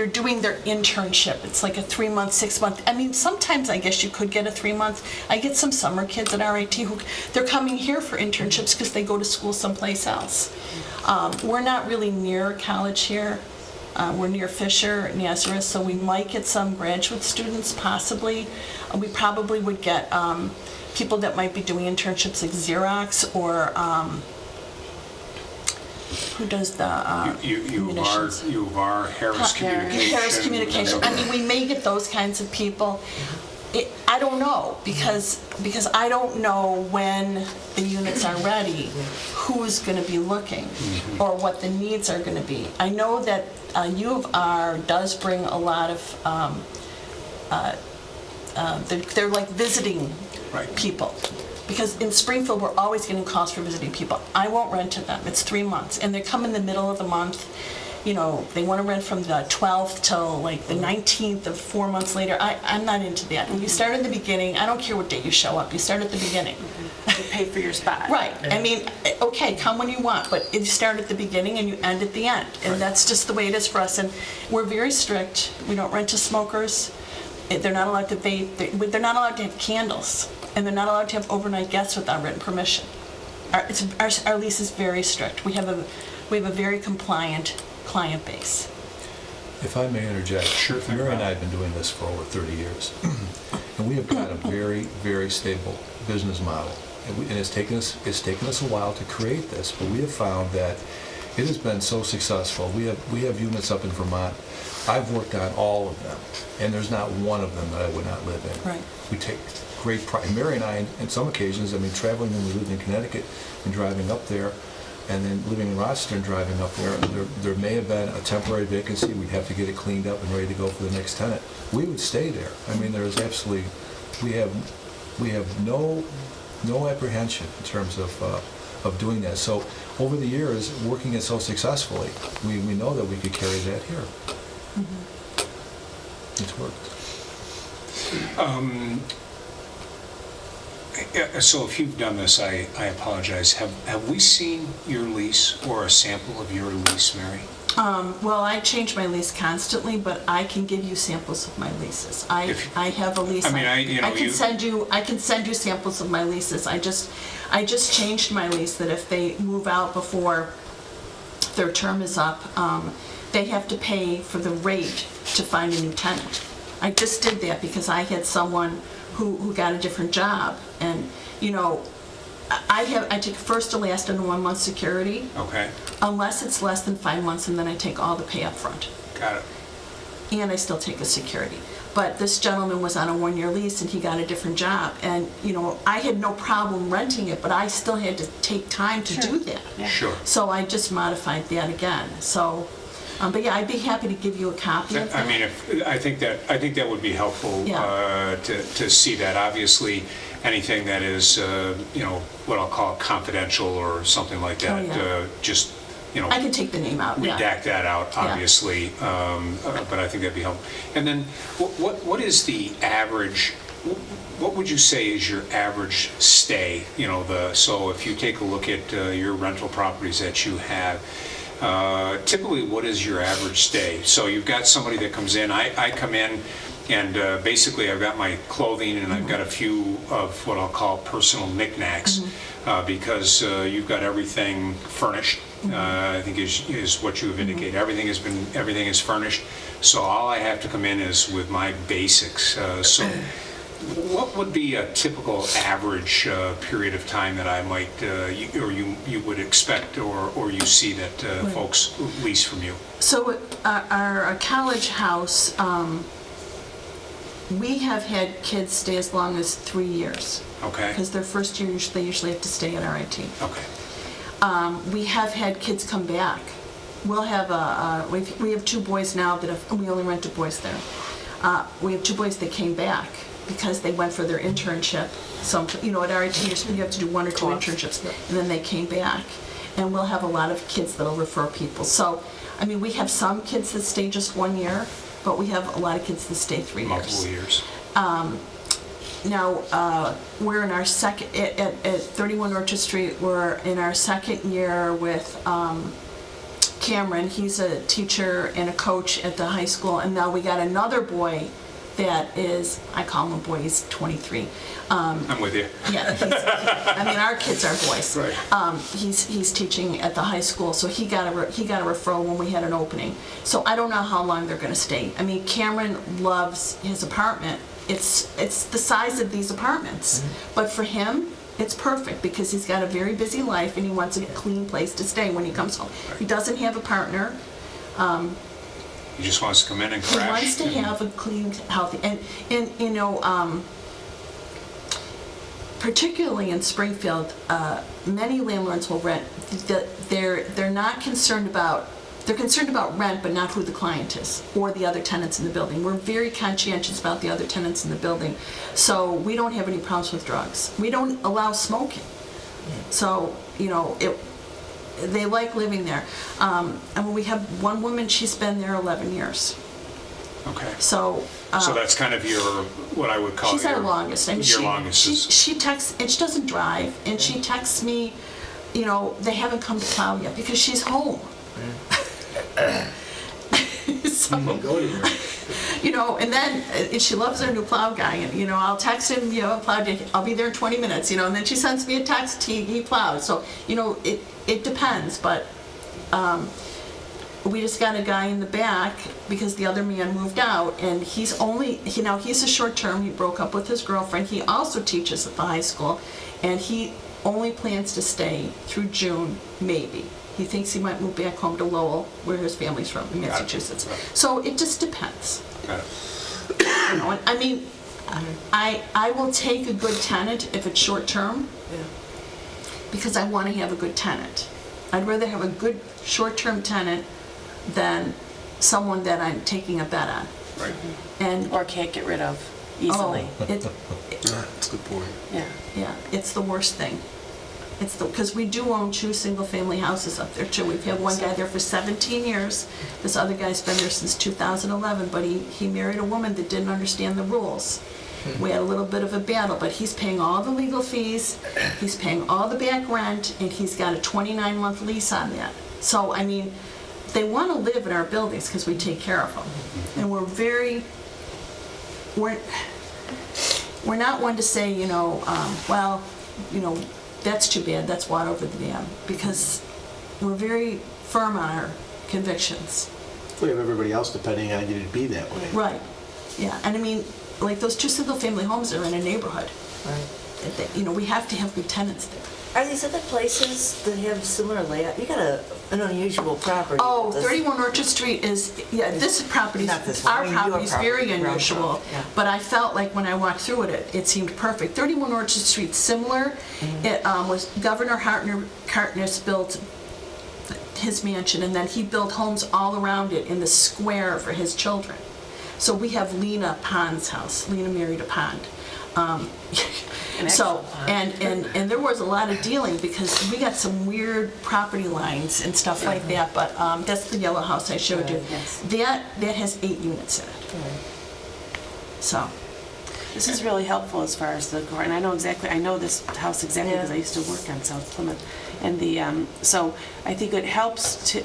doing their internship. It's like a 3-month, 6-month. Sometimes I guess you could get a 3-month. I get some summer kids at RIT who they're coming here for internships because they go to school someplace else. We're not really near college here. We're near Fisher, Nazareth, so we might get some graduate students possibly. We probably would get people that might be doing internships like Xerox or who does the munitions? U of R, Harris Communications. Harris Communication. We may get those kinds of people. I don't know because I don't know when the units are ready, who's going to be looking, or what the needs are going to be. I know that U of R does bring a lot of. They're like visiting people. Because in Springfield, we're always getting calls for visiting people. I won't rent to them. It's 3 months. And they come in the middle of the month. They want to rent from the 12th till like the 19th of 4 months later. I'm not into that. When you start at the beginning, I don't care what date you show up. You start at the beginning. You pay for your spot. Right. Okay, come when you want, but you start at the beginning and you end at the end. And that's just the way it is for us. And we're very strict. We don't rent to smokers. They're not allowed to vape. They're not allowed to have candles. And they're not allowed to have overnight guests without written permission. Our lease is very strict. We have a very compliant client base. If I may interject, Sure thing, Mary and Rob. I have been doing this for over 30 years, and we have got a very, very stable business model. And it's taken us a while to create this, but we have found that it has been so successful. We have units up in Vermont. I've worked on all of them, and there's not one of them that I would not live in. Right. We take great pride. Mary and I, on some occasions, traveling when we lived in Connecticut and driving up there, and then living in Rochester and driving up there may have been a temporary vacancy. We'd have to get it cleaned up and ready to go for the next tenant. We would stay there. There's absolutely, we have no apprehension in terms of doing that. So over the years, working it so successfully, we know that we could carry that here. It's worked. So if you've done this, I apologize. Have we seen your lease or a sample of your lease, Mary? Well, I change my lease constantly, but I can give you samples of my leases. I have a lease. I mean, I can send you samples of my leases. I just changed my lease that if they move out before their term is up, they have to pay for the rate to find a new tenant. I just did that because I had someone who got a different job, and I take first to last and 1 month security. Okay. Unless it's less than 5 months, and then I take all the pay up front. Got it. And I still take a security. But this gentleman was on a 1-year lease and he got a different job. And, I had no problem renting it, but I still had to take time to do that. Sure. So I just modified that again. So, but yeah, I'd be happy to give you a copy of that. I mean, I think that would be helpful to see that. Obviously, anything that is, what I'll call confidential or something like that, just, I can take the name out. redact that out, obviously, but I think that'd be helpful. And then, what is the average? What would you say is your average stay? So if you take a look at your rental properties that you have. Typically, what is your average stay? So you've got somebody that comes in. I come in, and basically I've got my clothing and I've got a few of what I'll call personal knickknacks, because you've got everything furnished. I think is what you have indicated. Everything is furnished. So all I have to come in is with my basics. So what would be a typical average period of time that I might, you would expect, or you see that folks lease from you? So our college house, we have had kids stay as long as 3 years. Okay. Because their first year, they usually have to stay at RIT. Okay. We have had kids come back. We'll have we have 2 boys now we only rent to boys there. We have 2 boys that came back because they went for their internship. So, at RIT, you have to do 1 or 2 internships, and then they came back. And we'll have a lot of kids that'll refer people. So, I mean, we have some kids that stay just 1 year, but we have a lot of kids that stay 3 years. Multiple years. Now, we're in our second, at 31 Orchard Street, we're in our second year with Cameron. He's a teacher and a coach at the high school, and now we got another boy that is, I call him a boy, he's 23. I'm with you. Yeah, our kids are boys. Right. He's teaching at the high school, so he got a referral when we had an opening. So I don't know how long they're going to stay. I mean, Cameron loves his apartment. It's the size of these apartments, but for him, it's perfect because he's got a very busy life and he wants a clean place to stay when he comes home. He doesn't have a partner. He just wants to come in and crash. He wants to have a clean, healthy, and particularly in Springfield, many landlords will rent. They're not concerned about. They're concerned about rent, but not who the client is or the other tenants in the building. We're very conscientious about the other tenants in the building, so we don't have any problems with drugs. We don't allow smoking, so they like living there. And we have one woman, she's been there 11 years. Okay. So that's kind of your, what I would call she's our longest. I mean, your longest. She texts, and she doesn't drive, and she texts me, they haven't come to plow yet because she's home. So, and then she loves her new plow guy, and I'll text him, I'll be there in 20 minutes, and then she sends me a text, he plows. So, it depends, but we just got a guy in the back because the other man moved out, and he's a short term. He broke up with his girlfriend. He also teaches at the high school, and he only plans to stay through June, maybe. He thinks he might move back home to Lowell, where his family's from, in Massachusetts. So it just depends. I mean, I will take a good tenant if it's short term, because I want to have a good tenant. I'd rather have a good short-term tenant than someone that I'm taking a bet on. Right. Or can't get rid of easily. That's a good point. Yeah, it's the worst thing. Because we do own 2 single-family houses up there too. We've had one guy there for 17 years. This other guy's been there since 2011, but he married a woman that didn't understand the rules. We had a little bit of a battle, but he's paying all the legal fees, he's paying all the back rent, and he's got a 29-month lease on that. So, I mean, they want to live in our buildings because we take care of them. And we're not one to say, well, that's too bad, that's water over the dam, because we're very firm on our convictions. We have everybody else depending on you to be that way. Right, yeah, and I mean, like those 2 single-family homes are in a neighborhood. Right. We have to have good tenants there. Are these other places that have similar layout? You got an unusual property. Oh, This- 31 Orchard Street is, this property, Not this one, our I mean, your property is property, very your own unusual, property, yeah. but I felt like when I walked through it, it seemed perfect. 31 Orchard Street, similar. It was Governor Hartness built his mansion, and then he built homes all around it in the square for his children. So we have Lena Pond's house. Lena married a Pond. So, and there was a lot of dealing because we got some weird property lines and stuff like that, but that's the yellow house I showed you. Yes. That has 8 units in it. So, This is really helpful as far as the court, and I know this house exactly because I used to work on South Plymouth. And so I think it helps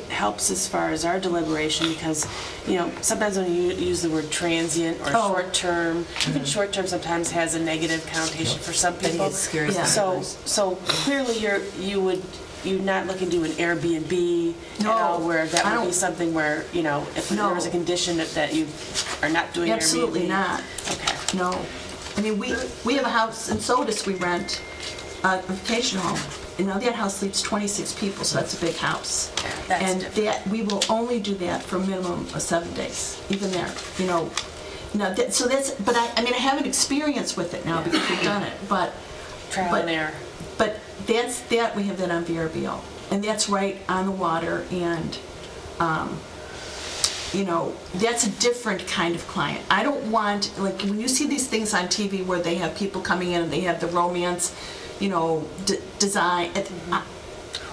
as far as our deliberation because, sometimes when you use the word transient or short-term, even short-term sometimes has a negative connotation for some people. It scares Yeah. them. So clearly you're not looking to do an Airbnb at all, where that I would be don't- something where, if there was a condition that you are not doing Airbnb. absolutely not. Okay. No. I mean, we have a house in Sodus we rent, a vacation home. And now that house sleeps 26 people, so that's a big house. That's And different. we will only do that for a minimum of 7 days, even there, Now, but I have an experience with it now because we've done it, but. Trial and error. But we have that on VRBO, and that's right on the water, and, that's a different kind of client. I don't want, like, when you see these things on TV where they have people coming in and they have the romance, design.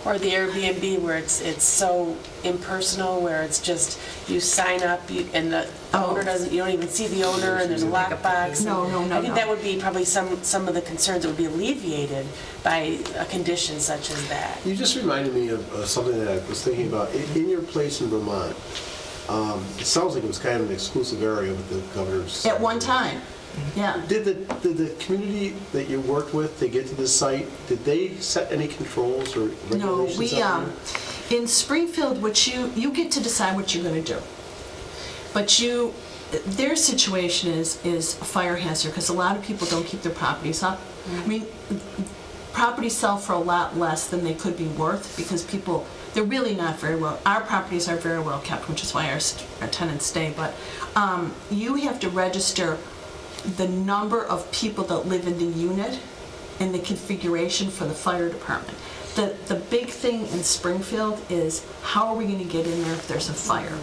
Or the Airbnb where it's so impersonal, where it's just you sign up and the owner doesn't, you don't even see the owner and there's a lockbox. No. I think that would be probably some of the concerns that would be alleviated by a condition such as that. You just reminded me of something that I was thinking about. In your place in Vermont, it sounds like it was kind of an exclusive area with the governor's. At one time, yeah. Did the community that you worked with to get to the site, did they set any controls or No, regulations out there? in Springfield, what you get to decide what you're going to do. But their situation is a fire hazard because a lot of people don't keep their properties up. I mean, properties sell for a lot less than they could be worth because they're really not very well. Our properties are very well kept, which is why our tenants stay. But you have to register the number of people that live in the unit and the configuration for the fire department. The big thing in Springfield is how are we going to get in there if there's a fire?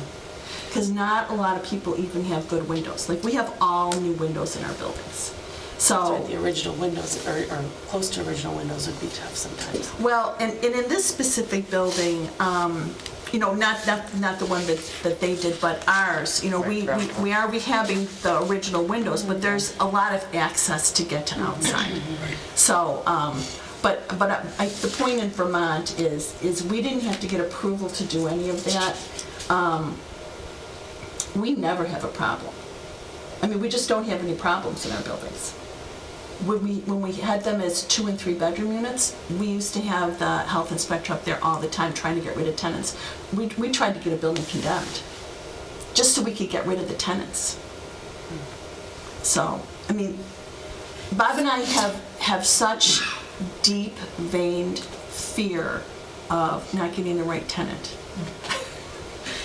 Because not a lot of people even have good windows. Like, we have all new windows in our buildings. So, The original windows or close to original windows would be tough sometimes. well, and in this specific building, not the one that they did, but ours, we are rehabbing the original windows, but there's a lot of access to get to outside. So, but the point in Vermont is we didn't have to get approval to do any of that. We never have a problem. I mean, we just don't have any problems in our buildings. When we had them as 2 and 3 bedroom units, we used to have the health inspector up there all the time trying to get rid of tenants. We tried to get a building condemned, just so we could get rid of the tenants. So, I mean, Bob and I have such deep veined fear of not getting the right tenant.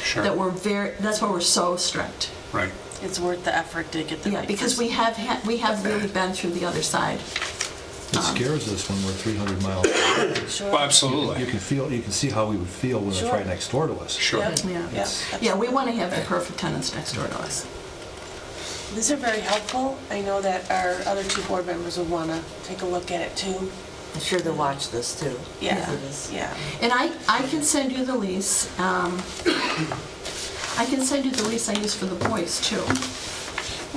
Sure. That's why we're so strict. Right. It's worth the effort to get the Yeah, right because person. we have really been through the other side. It scares us when we're 300 miles away. Sure. Well, absolutely. You can see how we would feel when it's Sure. right next door to us. Sure. Yep. Yeah. Yeah, we want to have the perfect tenants next door to us. These are very helpful. I know that our other 2 board members would want to take a look at it too. I'm sure they'll watch this too. Yeah, It is- yeah. And I can send you the lease. I can send you the lease I use for the boys too.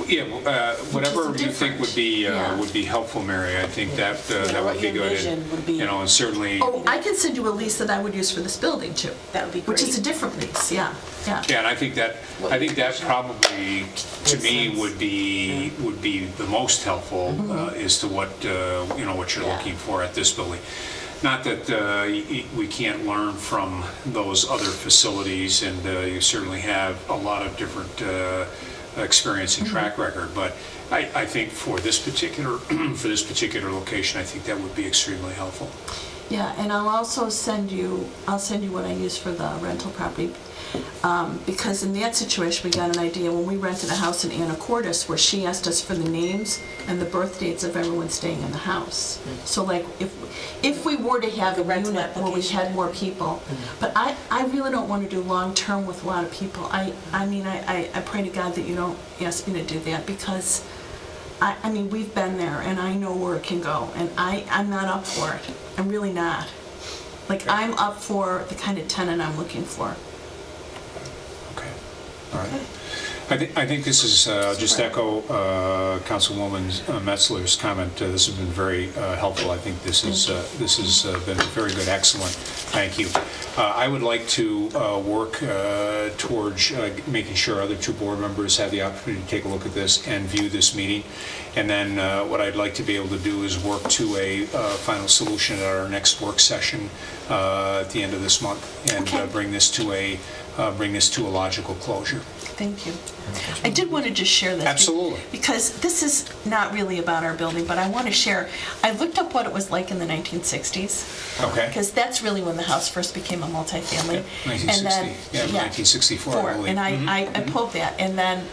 Yeah, whatever Which is you think different. would be helpful, Mary. I think that that what would be you good. envision would be- You know, and certainly. Oh, I can send you a lease that I would use for this building too. That would be Which is great. a different lease, yeah. Yeah, and I think that probably to me would be the most helpful as to what you know what you're Yeah. looking for at this building. Not that we can't learn from those other facilities, and you certainly have a lot of different experience and track record. But I think for this particular location, I think that would be extremely helpful. Yeah, and I'll also send you what I use for the rental property. Because in that situation, we got an idea when we rented a house in Anacortes where she asked us for the names and the birth dates of everyone staying in the house. So like if we were to have a rental unit where we application. had more people, but I really don't want to do long-term with a lot of people. I mean, I pray to God that you don't ask me to do that because I mean, we've been there and I know where it can go and I'm not up for it. I'm really not. Like I'm up for the kind of tenant I'm looking for. Okay, all right. I think this is, just echo Councilwoman Metzler's comment, this has been very helpful. I think this has been very good, excellent. Thank you. I would like to work towards making sure other two board members have the opportunity to take a look at this and view this meeting. And then what I'd like to be able to do is work to a final solution at our next work session at the end of this month and bring this to a logical closure. Thank you. I did want to just share this. Absolutely. Because this is not really about our building, but I want to share. I looked up what it was like in the 1960s. Okay. Because that's really when the house first became a multifamily. 1964, I believe. And I pulled that. And then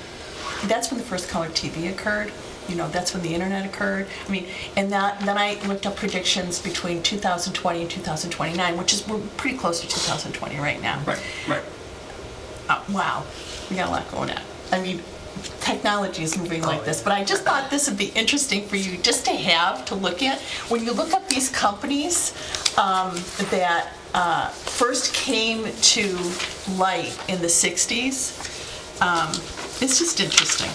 that's when the first color TV occurred. You know, that's when the internet occurred. I mean, and then I looked up predictions between 2020 and 2029, which is, we're pretty close to 2020 right now. Right. Wow, we got a lot going on. I mean, technology is moving like this, but I just thought this would be interesting for you just to have to look at. When you look up these companies that first came to light in the 60s, it's just interesting.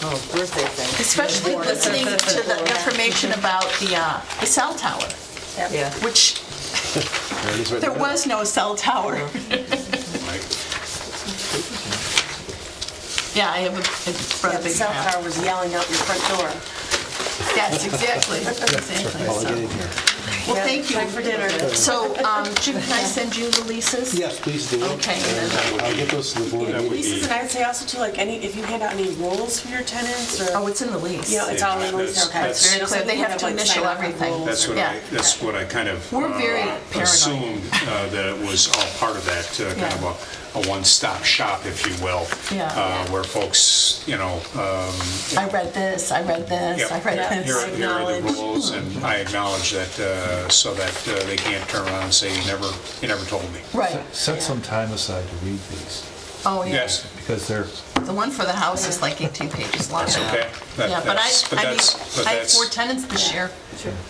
Oh, birthday thing. Especially listening to the information about the cell tower, Yeah. which there was no cell tower. Yeah, I have a big Cell map. tower was yelling out your front door. Yes, exactly. Well, thank you. Time for dinner. So, Jim, can I send you the leases? Yes, please do. Okay. And I'll get those to the board. Leases, and I would say also too, like if you hand out any rules for your tenants or. Oh, it's in the lease. You know, it's all in the lease, okay. That's very clear. They have to Like, initial sign off on everything. rules That's or- what I kind of We're very paranoid. assumed that it was all part of that kind of a one-stop shop, if you will, where folks, you know. I read this, I read this, Yep. I read this. Here are the rules, and I acknowledge that so that they can't turn around and say, you never told me. Right. Set some time aside to read these, Oh, yeah. Yes, because they're, The one for the house is like 18 pages long. that's okay. Yeah, but I mean, I have 4 that's, tenants this year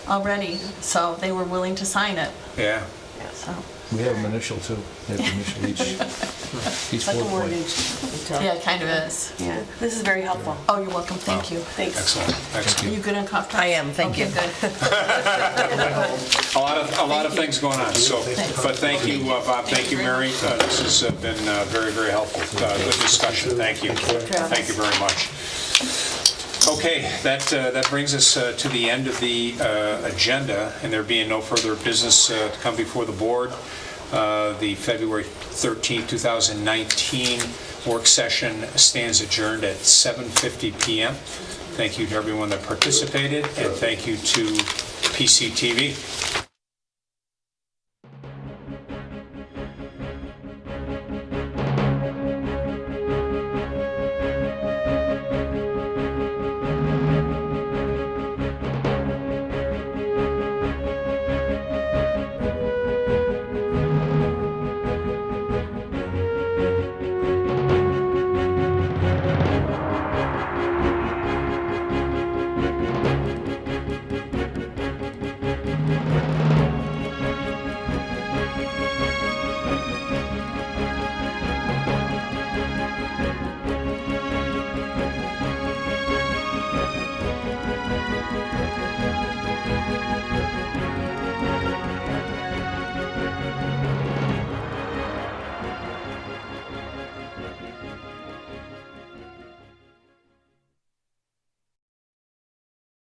already, so they were willing to sign it, yeah. so. we have them initial too. They have to initial each Like a bullet point. mortgage. Yeah, it kind of is. Yeah, this is very helpful. Oh, you're welcome, thank you. Thanks. Excellent, Are excellent. you good on cough drops? I am, thank you. Okay, good. A lot of things going on, so, but thank you, Bob, thank you, Mary. This has been very, very helpful. Good discussion, thank you. Thank you very much. Okay, that brings us to the end of the agenda, and there being no further business to come before the board, the February 13th, 2019 work session stands adjourned at 7:50 p.m. Thank you to everyone that participated, and thank you to PCTV.